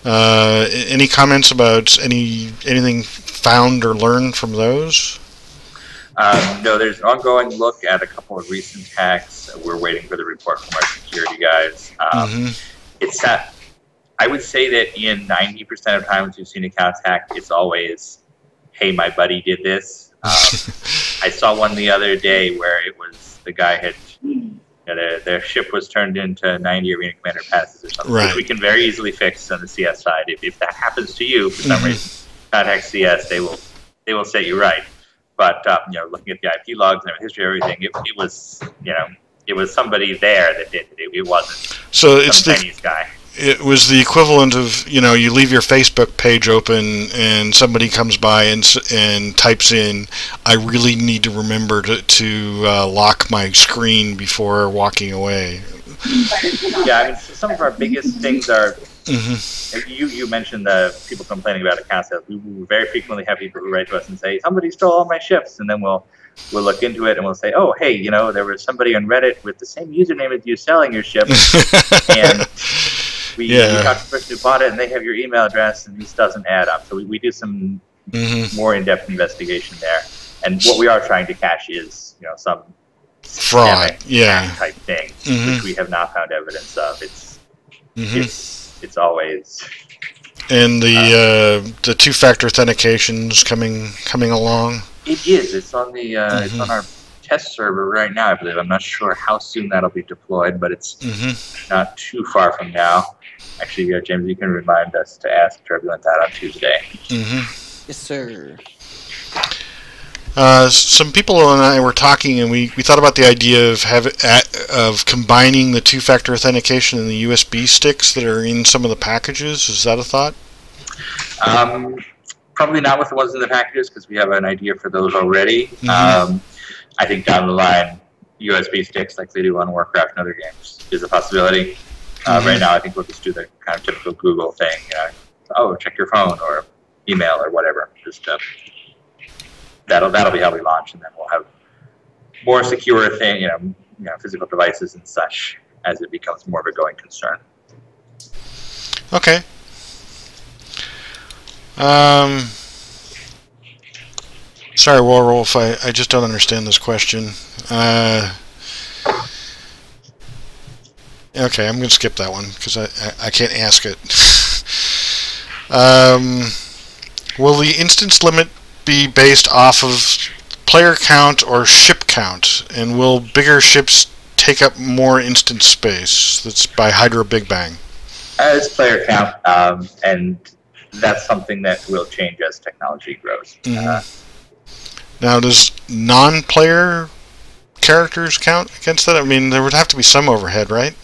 Any comments about anything found or learned from those? No, there's an ongoing look at a couple of recent hacks. We're waiting for the report from our security guys. It's I would say that in 90% of times we've seen accounts hacked, it's always, hey, my buddy did this. I saw one the other day where it was the guy had their ship was turned into 90 arena commander passes or something, which we can very easily fix on the CS side. If that happens to you for some reason, contact CS. They will set you right. But looking at the IP logs and the history of everything, it was somebody there that did it. It wasn't some Chinese guy. It was the equivalent of, you leave your Facebook page open and somebody comes by and types in, I really need to remember to lock my screen before walking away. Yeah, I mean, some of our biggest things are, you mentioned the people complaining about account sales. We very frequently have people who write to us and say, somebody stole all my ships, and then we'll look into it and we'll say, oh, hey, there was somebody on Reddit with the same username as you selling your ship, and we talked to the person who bought it, and they have your email address, and this doesn't add up. So we do some more in-depth investigation there. And what we are trying to catch is, some fraud, type thing, which we have not found evidence of. It's always. And the two-factor authentication's coming along. It is. It's on the it's on our test server right now, I believe. I'm not sure how soon that'll be deployed, but it's not too far from now. Actually, James, you can remind us to ask Turbulent that on Tuesday. Yes, sir. Some people and I were talking, and we thought about the idea of combining the two-factor authentication and the USB sticks that are in some of the packages. Is that a thought? Probably not with the ones in the packages, because we have an idea for those already. I think down the line, USB sticks like they do on Warcraft and other games is a possibility. Right now, I think we'll just do the kind of typical Google thing. Oh, check your phone or email or whatever. Just that'll be how we launch, and then we'll have more secure thing, physical devices and such as it becomes more of a going concern. Okay. Sorry, Warhorse, I just don't understand this question. Okay, I'm going to skip that one because I can't ask it. Will the instance limit be based off of player count or ship count? And will bigger ships take up more instance space? That's by Hydro Big Bang. It's player count, and that's something that will change as technology grows. Now, does non-player characters count against that? I mean, there would have to be some overhead, right?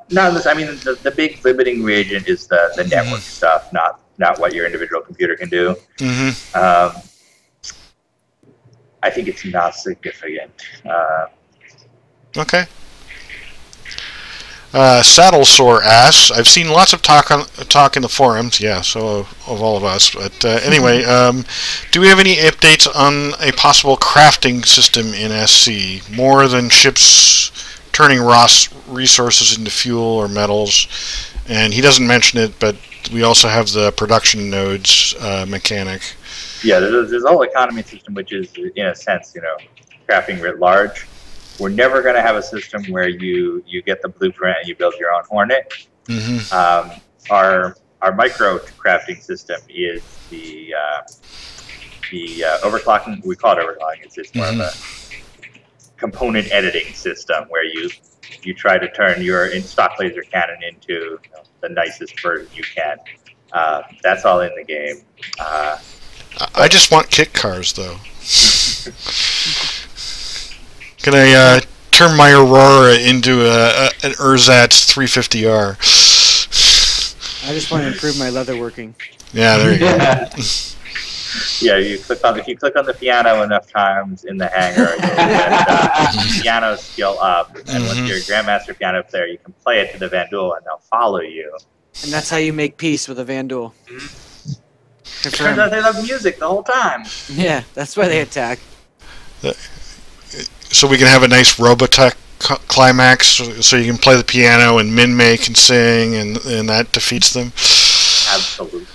No, I mean, the big limiting reagent is the network stuff, not what your individual computer can do. I think it's not significant. Okay. Saddle Sore asks, I've seen lots of talk in the forums, yeah, so of all of us, but anyway, do we have any updates on a possible crafting system in SC, more than ships turning raw resources into fuel or metals? And he doesn't mention it, but we also have the production nodes mechanic. Yeah, there's a whole economy system, which is, in a sense, crafting writ large. We're never going to have a system where you get the blueprint and you build your own Hornet. Our micro crafting system is the overclocking. We call it overclocking. It's more of a component editing system where you try to turn your stock laser cannon into the nicest version you can. That's all in the game. I just want kit cars, though. Can I turn my Aurora into an Ersatz 350R? I just want to improve my leather working. Yeah, there you go. Yeah, if you click on the piano enough times in the hangar, you'll get piano skill up, and once you're a Grandmaster piano player, you can play it to the Vandul, and they'll follow you. And that's how you make peace with a Vandul. Turns out they love music the whole time. Yeah, that's why they attack. So we can have a nice Robotech climax, so you can play the piano and Minmay can sing, and that defeats them. Absolutely.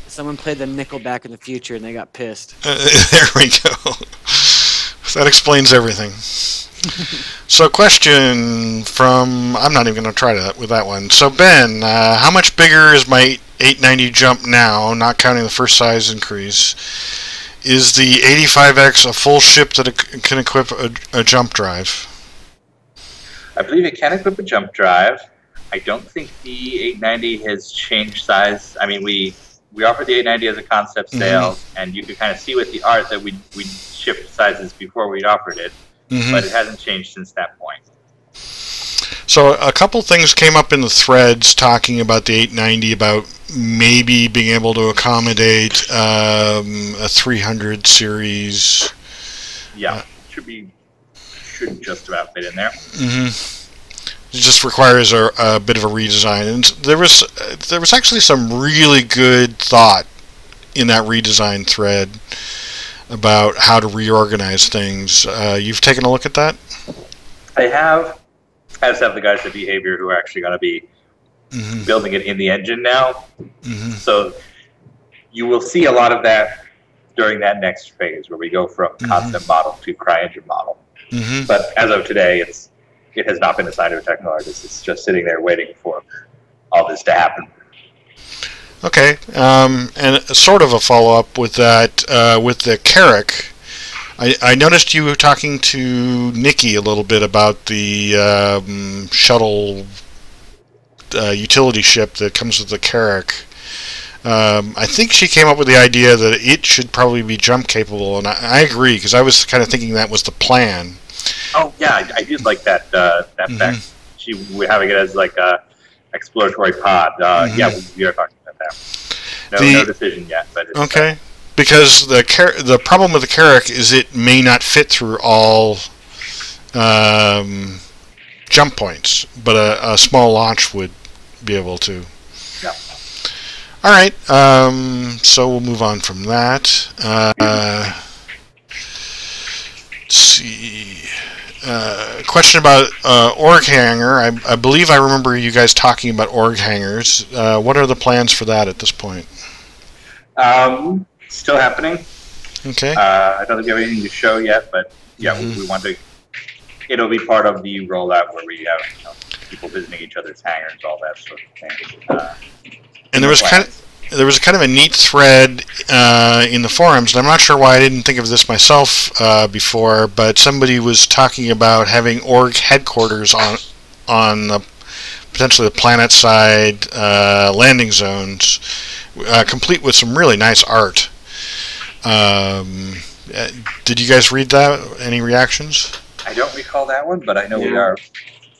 Someone played the Nickelback in the future, and they got pissed. There we go. That explains everything. So, question from... I'm not even going to try with that one. So, Ben, how much bigger is my 890 jump now, not counting the first size increase? Is the 85X a full ship that it can equip a jump drive? I believe it can equip a jump drive. I don't think the 890 has changed size. I mean, we offered the 890 as a concept sale, and you could kind of see with the art that we shipped sizes before we'd offered it, but it hasn't changed since that point. So a couple things came up in the threads talking about the 890, about maybe being able to accommodate a 300 series. Yeah, should just about fit in there. It just requires a bit of a redesign, and there was actually some really good thought in that redesign thread about how to reorganize things. You've taken a look at that? I have. I just have the guys at Behavior who are actually going to be building it in the engine now. So you will see a lot of that during that next phase where we go from concept model to CryEngine model. But as of today, it has not been assigned to a technical artist. It's just sitting there waiting for all this to happen. Okay, and sort of a follow-up with that, with the Carrack. I noticed you were talking to Nikki a little bit about the shuttle utility ship that comes with the Carrack. I think she came up with the idea that it should probably be jump capable, and I agree, because I was kind of thinking that was the plan. Oh yeah, I did like that fact. She having it as like a exploratory pod. Yeah, we are talking about that. No decision yet, but it's, okay. Because the problem with the Kr'Thak is it may not fit through all jump points, but a small launch would be able to. Yeah. All right, so we'll move on from that. Let's see. Question about org hangar. I believe I remember you guys talking about org hangars. What are the plans for that at this point? Still happening. Okay. I don't think we have anything to show yet, but yeah, we want to. It'll be part of the rollout where we have people visiting each other's hangars, all that sort of thing. And there was kind of a neat thread in the forums, and I'm not sure why I didn't think of this myself before, but somebody was talking about having org headquarters on potentially the planet side landing zones, complete with some really nice art. Did you guys read that? Any reactions? I don't recall that one, but I know we are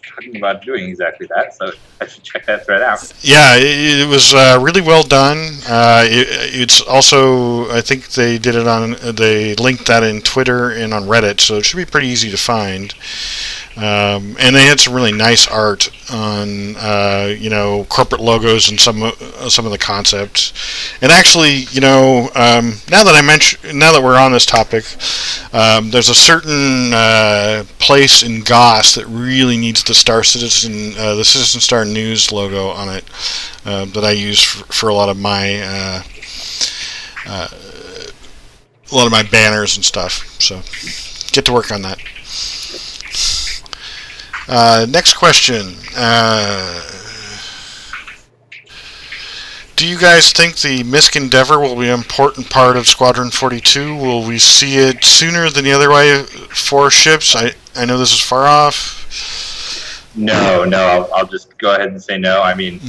talking about doing exactly that, so I should check that thread out. Yeah, it was really well done. It's also, I think they did it on, they linked that in Twitter and on Reddit, so it should be pretty easy to find. And they had some really nice art on, corporate logos and some of the concepts. And actually, now that we're on this topic, there's a certain place in GOS that really needs the StarCitizen, the Citizen Star News logo on it that I use for a lot of my banners and stuff. So get to work on that. Next question. Do you guys think the MISC Endeavor will be an important part of Squadron 42? Will we see it sooner than the other way for ships? I know this is far off. No, I'll just go ahead and say no. I mean,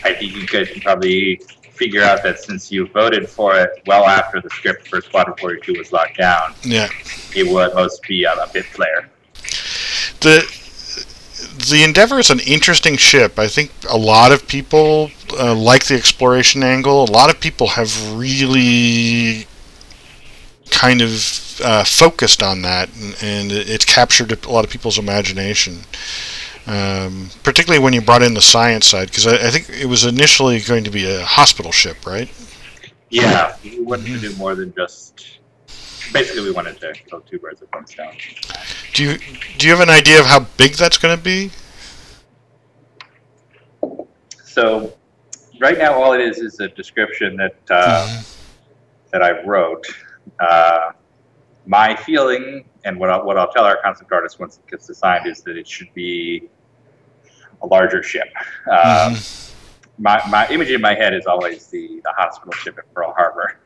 I think you could probably figure out that since you voted for it well after the script for Squadron 42 was locked down, it would most be a bit flare. The Endeavor is an interesting ship. I think a lot of people like the exploration angle. A lot of people have really kind of focused on that, and it's captured a lot of people's imagination. Particularly when you brought in the science side, because I think it was initially going to be a hospital ship, right? Yeah, we wanted to do more than just. Basically, we wanted to kill two birds with one stone. Do you have an idea of how big that's going to be? So, right now, all it is a description that that I wrote. My feeling, and what I'll tell our concept artist once it gets designed, is that it should be a larger ship. My image in my head is always the hospital ship at Pearl Harbor.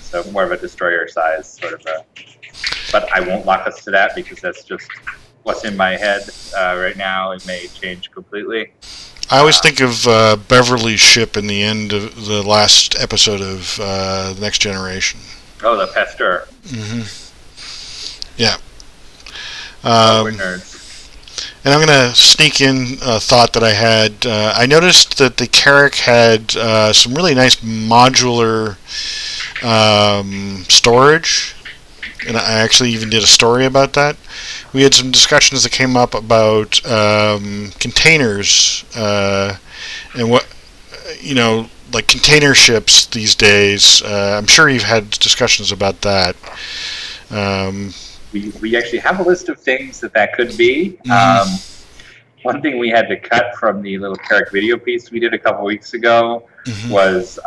So more of a destroyer size sort of a. But I won't lock us to that because that's just what's in my head right now. It may change completely. I always think of Beverly's ship in the end of the last episode of The Next Generation. Oh, the Pasteur. Yeah. We're nerds. And I'm going to sneak in a thought that I had. I noticed that the Kr'Thak had some really nice modular storage, and I actually even did a story about that. We had some discussions that came up about containers and what, like container ships these days. I'm sure you've had discussions about that. We actually have a list of things that could be. One thing we had to cut from the little Kr'Thak video piece we did a couple weeks ago was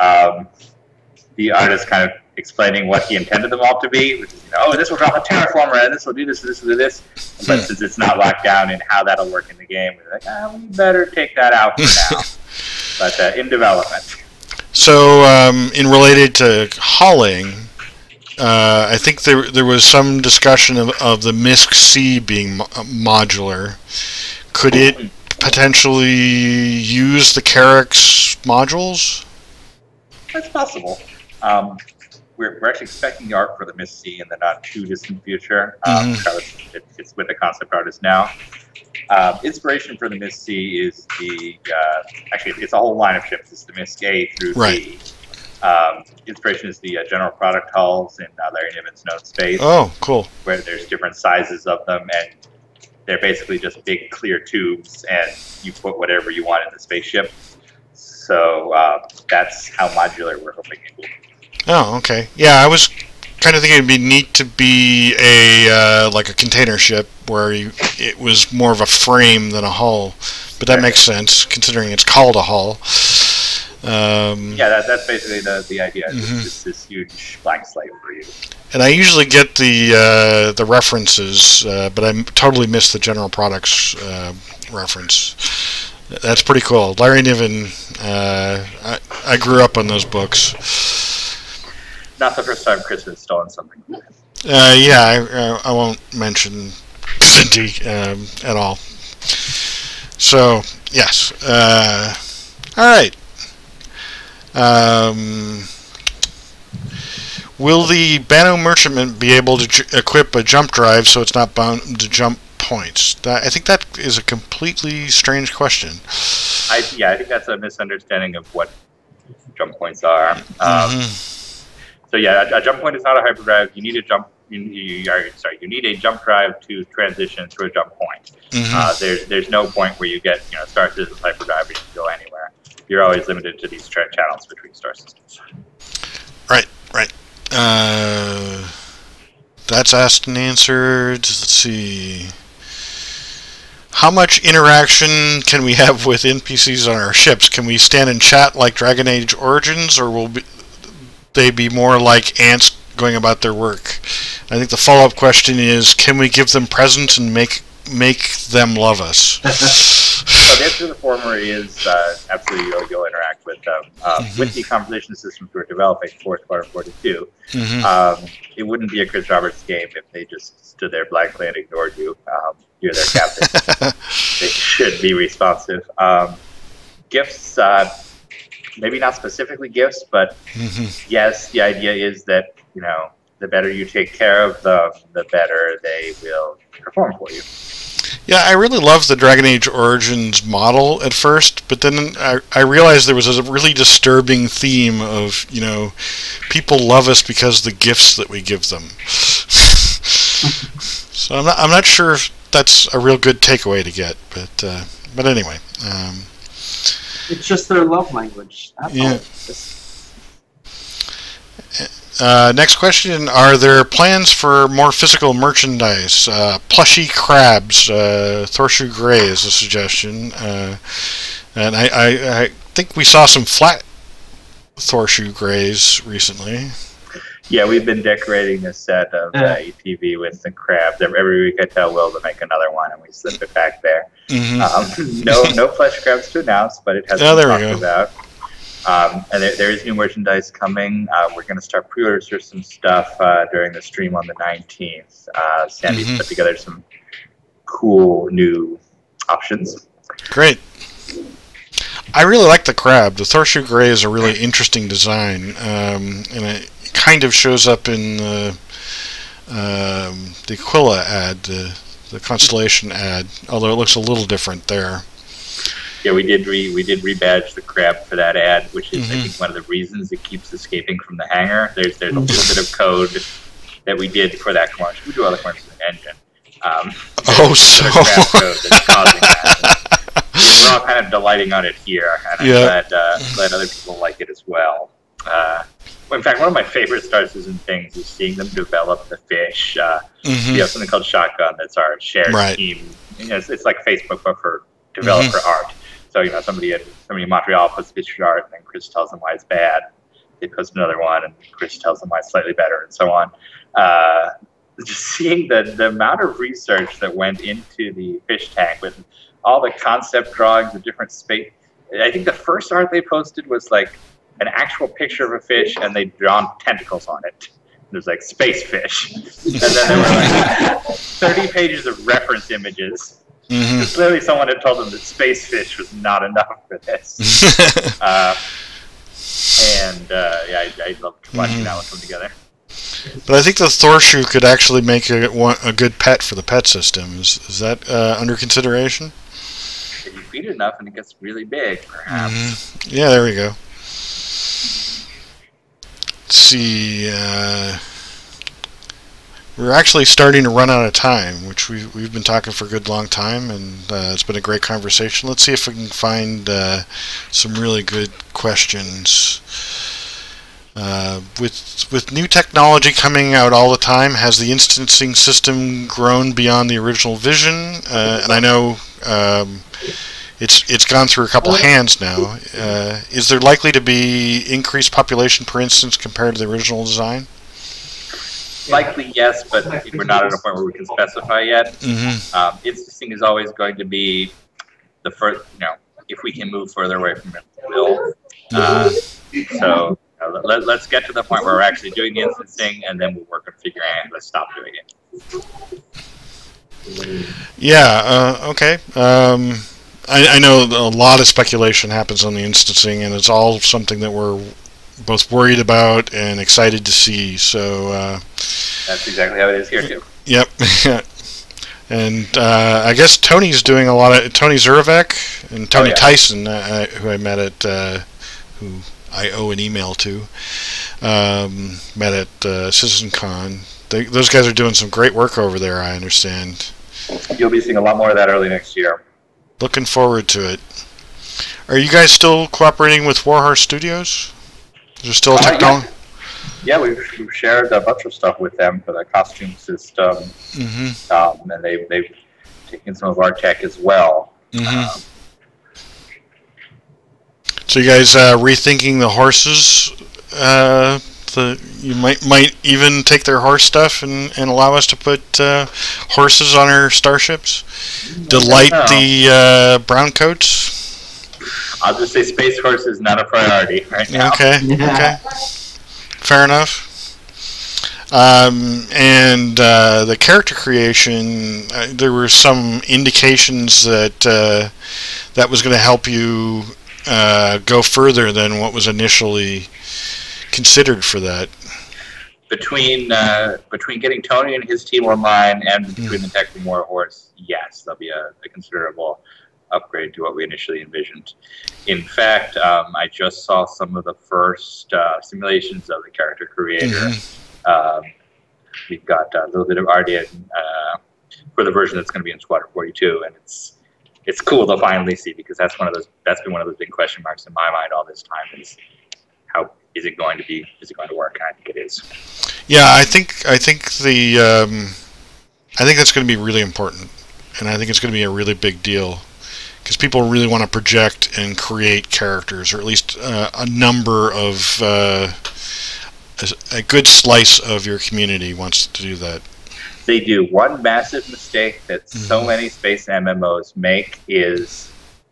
the artist kind of explaining what he intended them all to be, which is, this will drop a terraformer, and this will do this, this will do this. But since it's not locked down in how that'll work in the game, we're like, we better take that out for now. But in development. So, in related to hauling, I think there was some discussion of the MISC-C being modular. Could it potentially use the Kr'Thak's modules? That's possible. We're actually expecting the art for the Miss C in the not too distant future. It's with the concept artist now. Inspiration for the Miss C is the actually it's a whole line of ships. It's the Miss A through D. Inspiration is the general product hulls in Larry Niven's known space. Oh, cool. Where there's different sizes of them, and they're basically just big clear tubes, and you put whatever you want in the spaceship. So that's how modular we're hoping it will be. Oh, okay. Yeah, I was kind of thinking it'd be neat to be a like a container ship where it was more of a frame than a hull, but that makes sense considering it's called a hull. Yeah, that's basically the idea. It's this huge blank slate for you. And I usually get the references, but I totally missed the general products reference. That's pretty cool. Larry Niven, I grew up on those books. Not the first time Chris has stolen something. Yeah, I won't mention Cindy at all. So, yes. All right. Will the Bano Merchantman be able to equip a jump drive so it's not bound to jump points? I think that is a completely strange question. I think that's a misunderstanding of what jump points are. So yeah, a jump point is not a hyperdrive. You need a jump. You need a jump drive to transition to a jump point. There's no point where you get StarCitizen hyperdrive and you can go anywhere. You're always limited to these channels between star systems. Right. That's asked and answered. Let's see. How much interaction can we have with NPCs on our ships? Can we stand and chat like Dragon Age Origins, or will they be more like ants going about their work? I think the follow-up question is, can we give them presents and make them love us? So the answer to the former is absolutely you'll interact with them. With the conversation systems we're developing for Squadron 42, it wouldn't be a Chris Roberts game if they just stood there blankly and ignored you. You're their captain. They should be responsive. Gifts, maybe not specifically gifts, but yes, the idea is that the better you take care of them, the better they will perform for you. Yeah, I really loved the Dragon Age Origins model at first, but then I realized there was a really disturbing theme of, people love us because of the gifts that we give them. So I'm not sure if that's a real good takeaway to get, but anyway. It's just their love language. That's all. Next question, are there plans for more physical merchandise? Plushy crabs, Thorshoe Grey is a suggestion. And I think we saw some flat Thorshoe Greys recently. Yeah, we've been decorating this set of ETV with the crabs. Every week I tell Will to make another one, and we slip it back there. No flesh crabs to announce, but it has been talked about. And there is new merchandise coming. We're going to start pre-orders for some stuff during the stream on the 19th. Sandy's put together some cool new options. Great. I really like the crab. The Thorshoe Grey is a really interesting design, and it kind of shows up in the Aquila ad, the Constellation ad, although it looks a little different there. Yeah, we did rebadge the crab for that ad, which is I think one of the reasons it keeps escaping from the hangar. There's a little bit of code that we did for that commercial. We do other commercials in the engine. So crab code that's causing that. We're all kind of delighting on it here, and I'm glad other people like it as well. In fact, one of my favorite StarCitizen things is seeing them develop the fish. We have something called Shotgun that's our shared team. It's like Facebook, but for developer art. So somebody in Montreal puts picture art, and then Chris tells them why it's bad. They post another one, and Chris tells them why it's slightly better, and so on. Just seeing the amount of research that went into the fish tank with all the concept drawings of different space. I think the first art they posted was like an actual picture of a fish, and they'd drawn tentacles on it. There's like space fish, and then there were like 30 pages of reference images. Clearly, someone had told them that space fish was not enough for this. And I love watching that one come together. But I think the Thorshoe could actually make a good pet for the pet system. Is that under consideration? If you feed it enough and it gets really big, perhaps. Yeah, there we go. Let's see. We're actually starting to run out of time, which we've been talking for a good long time, and it's been a great conversation. Let's see if we can find some really good questions. With new technology coming out all the time, has the instancing system grown beyond the original vision? And I know it's gone through a couple hands now. Is there likely to be increased population per instance compared to the original design? Likely, yes, but we're not at a point where we can specify yet. Instancing is always going to be the first, if we can move further away from it, we will. So let's get to the point where we're actually doing the instancing, and then we'll work on figuring out how to stop doing it. Yeah, okay. I know a lot of speculation happens on the instancing, and it's all something that we're both worried about and excited to see. So that's exactly how it is here too. Yep. And I guess Tony's doing a lot of Tony Zurovec and Tony Tyson, who I met at who I owe an email to, met at CitizenCon. Those guys are doing some great work over there, I understand. You'll be seeing a lot more of that early next year. Looking forward to it. Are you guys still cooperating with Warhorse Studios? Is there still a technology? Yeah, we've shared a bunch of stuff with them for the costume system, and they've taken some of our tech as well. So you guys rethinking the horses? You might even take their horse stuff and allow us to put horses on our starships? Delight the brown coats? I'll just say Space Horse is not a priority right now. Okay. Fair enough. And the character creation, there were some indications that that was going to help you go further than what was initially considered for that. Between getting Tony and his team online and between the tech from Warhorse, yes, there'll be a considerable upgrade to what we initially envisioned. In fact, I just saw some of the first simulations of the character creator. We've got a little bit of art in for the version that's going to be in Squadron 42, and it's cool to finally see, because that's been one of those big question marks in my mind all this time, is how is it going to work? And I think it is. Yeah, I think that's going to be really important, and I think it's going to be a really big deal, because people really want to project and create characters, or at least a number of a good slice of your community wants to do that. They do. One massive mistake that so many space MMOs make is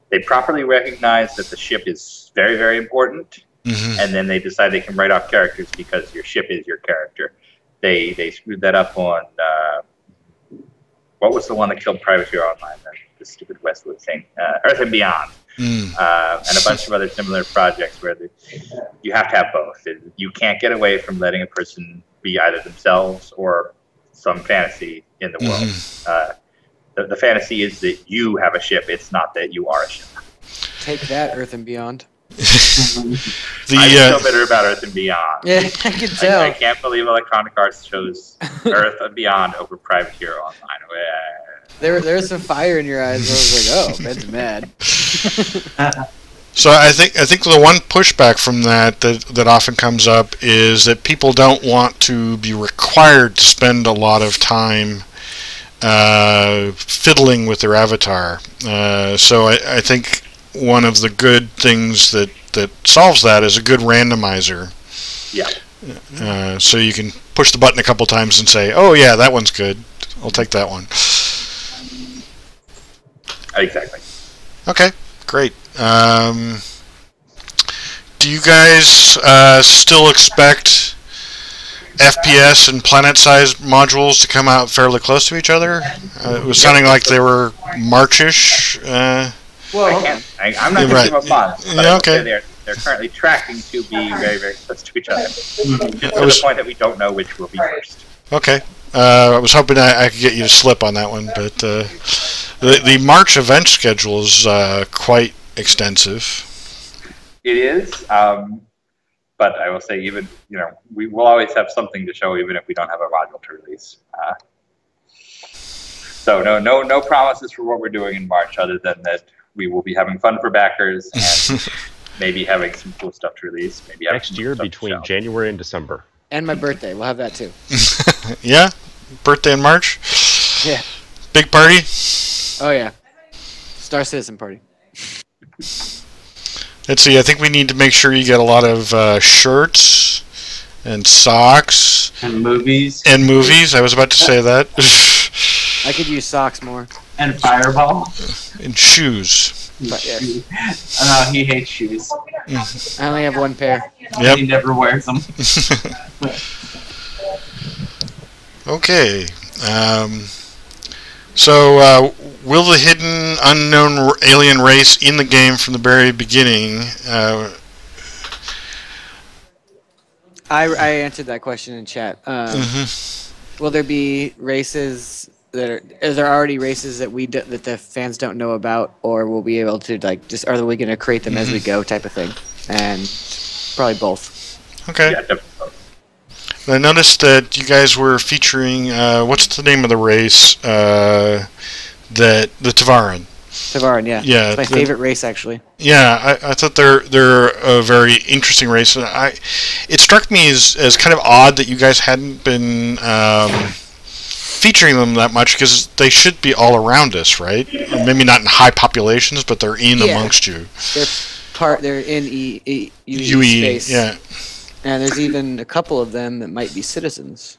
they properly recognize that the ship is very, very important, and then they decide they can write off characters because your ship is your character. They screwed that up on what was the one that killed Privateer Online? The stupid Westwood thing, Earth and Beyond, and a bunch of other similar projects where you have to have both. You can't get away from letting a person be either themselves or some fantasy in the world. The fantasy is that you have a ship. It's not that you are a ship. Take that, Earth and Beyond. I'm so bitter about Earth and Beyond. Yeah, I can tell. I can't believe Electronic Arts chose Earth and Beyond over Privateer Online. There was some fire in your eyes. I was like, oh, Ben's mad. So I think the one pushback from that often comes up is that people don't want to be required to spend a lot of time fiddling with their avatar. So I think one of the good things that solves that is a good randomizer. Yeah. So you can push the button a couple times and say, oh yeah, that one's good. I'll take that one. Exactly. Okay, great. Do you guys still expect FPS and planet-sized modules to come out fairly close to each other? It was sounding like they were March-ish. Well, I'm not going to give up on it. Yeah, okay. They're currently tracking to be very, very close to each other. Just to the point that we don't know which will be first. Okay. I was hoping I could get you to slip on that one, but the March event schedule is quite extensive. It is, but I will say, even we will always have something to show, even if we don't have a module to release. So no promises for what we're doing in March, other than that we will be having fun for backers and maybe having some cool stuff to release. Maybe next year between January and December. And my birthday, we'll have that too. Yeah, birthday in March. Yeah. Big party. Oh yeah, StarCitizen party. Let's see. I think we need to make sure you get a lot of shirts and socks and movies. And movies. I was about to say that. I could use socks more. And Fireball. And shoes. But, yeah. No, he hates shoes. I only have one pair. Yep. He never wears them. Okay. So, will the hidden unknown alien race in the game from the very beginning? I answered that question in chat. Will there be races that are there already races that that the fans don't know about, or will we be able to are we going to create them as we go type of thing? And probably both. Okay. Yeah, definitely. I noticed that you guys were featuring what's the name of the race? The Tavaran. Tavaran, yeah. Yeah, it's my favorite race, actually. Yeah, I thought they're a very interesting race. It struck me as kind of odd that you guys hadn't been featuring them that much, because they should be all around us, right? Or maybe not in high populations, but they're in amongst you. They're in UE space. Yeah. And there's even a couple of them that might be citizens.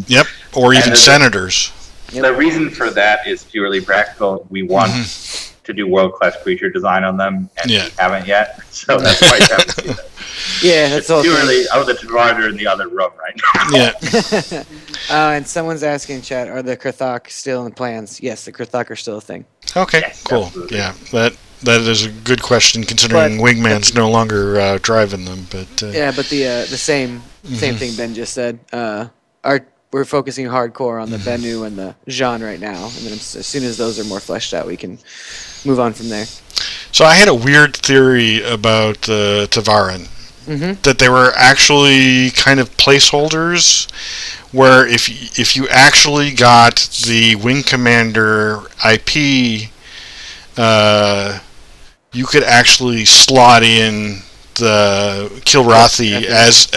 Yep, or even senators. Yep. The reason for that is purely practical. We want to do world-class creature design on them, and we haven't yet. So that's why you haven't seen them. Yeah, that's all. Purely, the Tavaran are in the other room right now. Yeah. And someone's asking in chat, are the Kr'Thak still in the plans? Yes, the Kr'Thak are still a thing. Okay, yes, cool. Absolutely. Yeah, that is a good question, considering Wingman's no longer driving them. But yeah, but the same thing Ben just said. We're focusing hardcore on the Bennu and the Jean right now, and then as soon as those are more fleshed out, we can move on from there. So I had a weird theory about the Tavaran, that they were actually kind of placeholders, where if you actually got the Wing Commander IP, you could actually slot in the Kilrathi as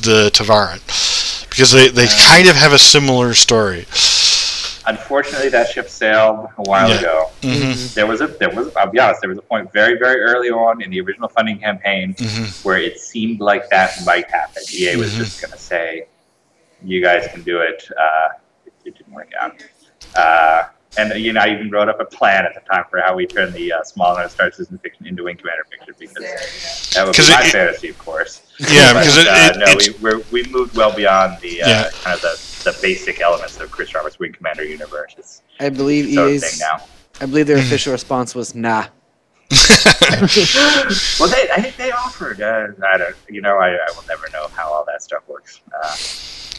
the Tavaran, because they kind of have a similar story. Unfortunately, that ship sailed a while ago. There was I'll be honest, there was a point very, very early on in the original funding campaign where it seemed like that might happen. EA was just going to say, "You guys can do it." It didn't work out. And I even wrote up a plan at the time for how we turn the small amount of StarCitizen fiction into Wing Commander fiction, because that would be my fantasy, of course. Yeah, but, because we moved well beyond the kind of the basic elements of Chris Roberts' Wing Commander universe. I believe EA's. I believe their official response was nah. Well, I think they offered. I don't. I will never know how all that stuff works.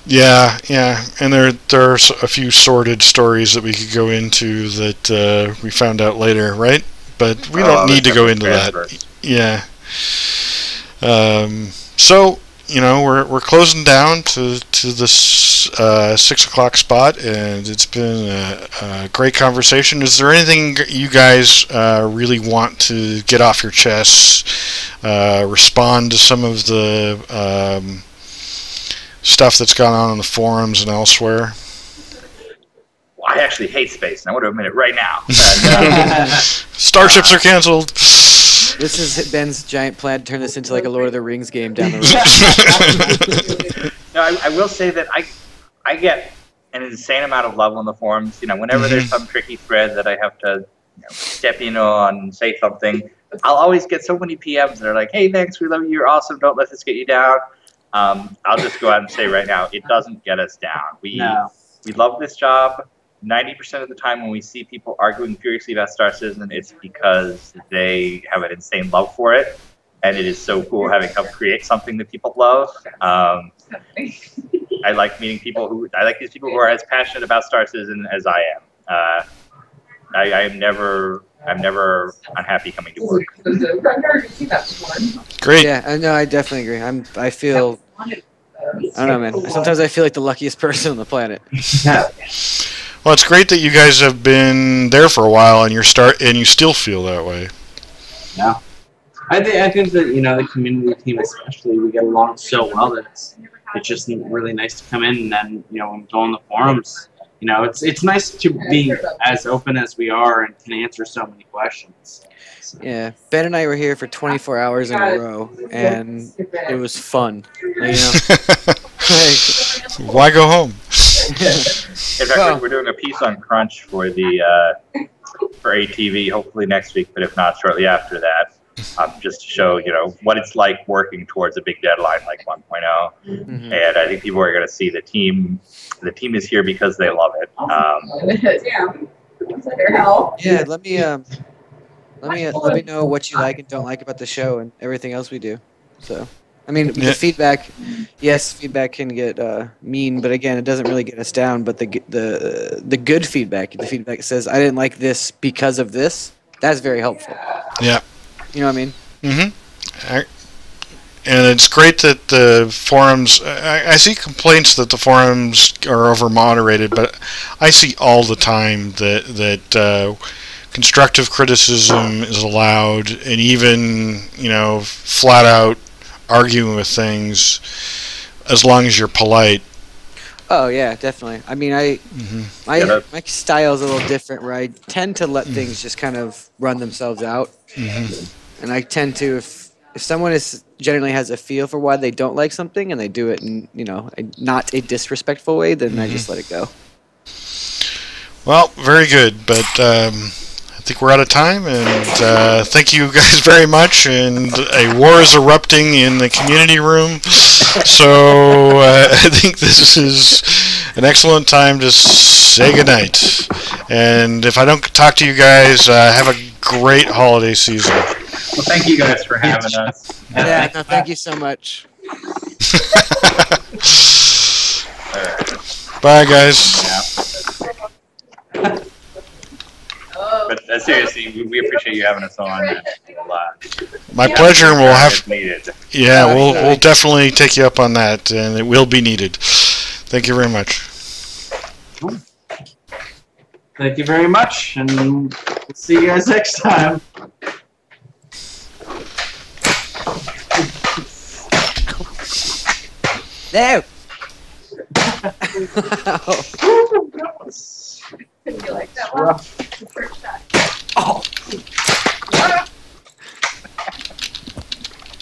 Yeah, and there are a few sordid stories that we could go into that we found out later, right? But we don't need to go into that. Yeah. So we're closing down to this 6 o'clock spot, and it's been a great conversation. Is there anything you guys really want to get off your chests? Respond to some of the stuff that's gone on in the forums and elsewhere? Well, I actually hate space, and I want to admit it right now. Starships are canceled. This is Ben's giant plan to turn this into like a Lord of the Rings game down the road. No, I will say that I get an insane amount of love on the forums. Whenever there's some tricky thread that I have to step in on and say something, I'll always get so many PMs that are like, "Hey, thanks, we love you, you're awesome, don't let this get you down." I'll just go out and say right now, it doesn't get us down. We love this job. 90% of the time when we see people arguing furiously about StarCitizen, it's because they have an insane love for it. and it is so cool having helped create something that people love. I like meeting people I like these people who are as passionate about StarCitizen as I am. I'm never unhappy coming to work. Great. Yeah, no, I definitely agree. I feel, I don't know, man. Sometimes I feel like the luckiest person on the planet. Well, it's great that you guys have been there for a while, and you still feel that way. Yeah. I think that, you know, the community team especially, we get along so well that it's just really nice to come in and then, you know, and go on the forums. You know, it's nice to be as open as we are and can answer so many questions. So. Yeah, Ben and I were here for 24 hours in a row, and it was fun. You know? Why go home? In fact, we're doing a piece on Crunch for for ATV, hopefully next week, but if not, shortly after that. Just to show, you know, what it's like working towards a big deadline like 1.0. Mm-hmm. And I think people are going to see the team. The team is here because they love it. Yeah, let me know what you like and don't like about the show and everything else we do. So, I mean, the feedback, yes, feedback can get mean, but again, it doesn't really get us down. But the good feedback, the feedback that says I didn't like this because of this, that's very helpful. Yeah. You know what I mean? Mm-hmm. And it's great that the forums, I see complaints that the forums are over-moderated, but I see all the time that constructive criticism is allowed, and even, you know, flat-out arguing with things, as long as you're polite. Oh, yeah, definitely. I mean, my style is a little different, where I tend to let things just kind of run themselves out. Mm-hmm. And I tend to, if someone generally has a feel for why they don't like something and they do it in, you know, not a disrespectful way, then I just let it go. Well, very good, but I think we're out of time, and thank you guys very much, and a war is erupting in the community room, so I think this is an excellent time to say goodnight, and if I don't talk to you guys, have a great holiday season. Well, thank you guys for having us. Yeah, no, thank you so much. Bye, guys. Yeah. But seriously, we appreciate you having us on a lot. My pleasure, and we'll have needed. Yeah, we'll definitely take you up on that, and it will be needed. Thank you very much. Thank you very much, and we'll see you guys next time. No. Couldn't you like that one? The first shot. Oh.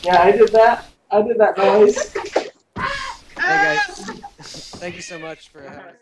Yeah, I did that. I did that noise. Hey guys, thank you so much for having us.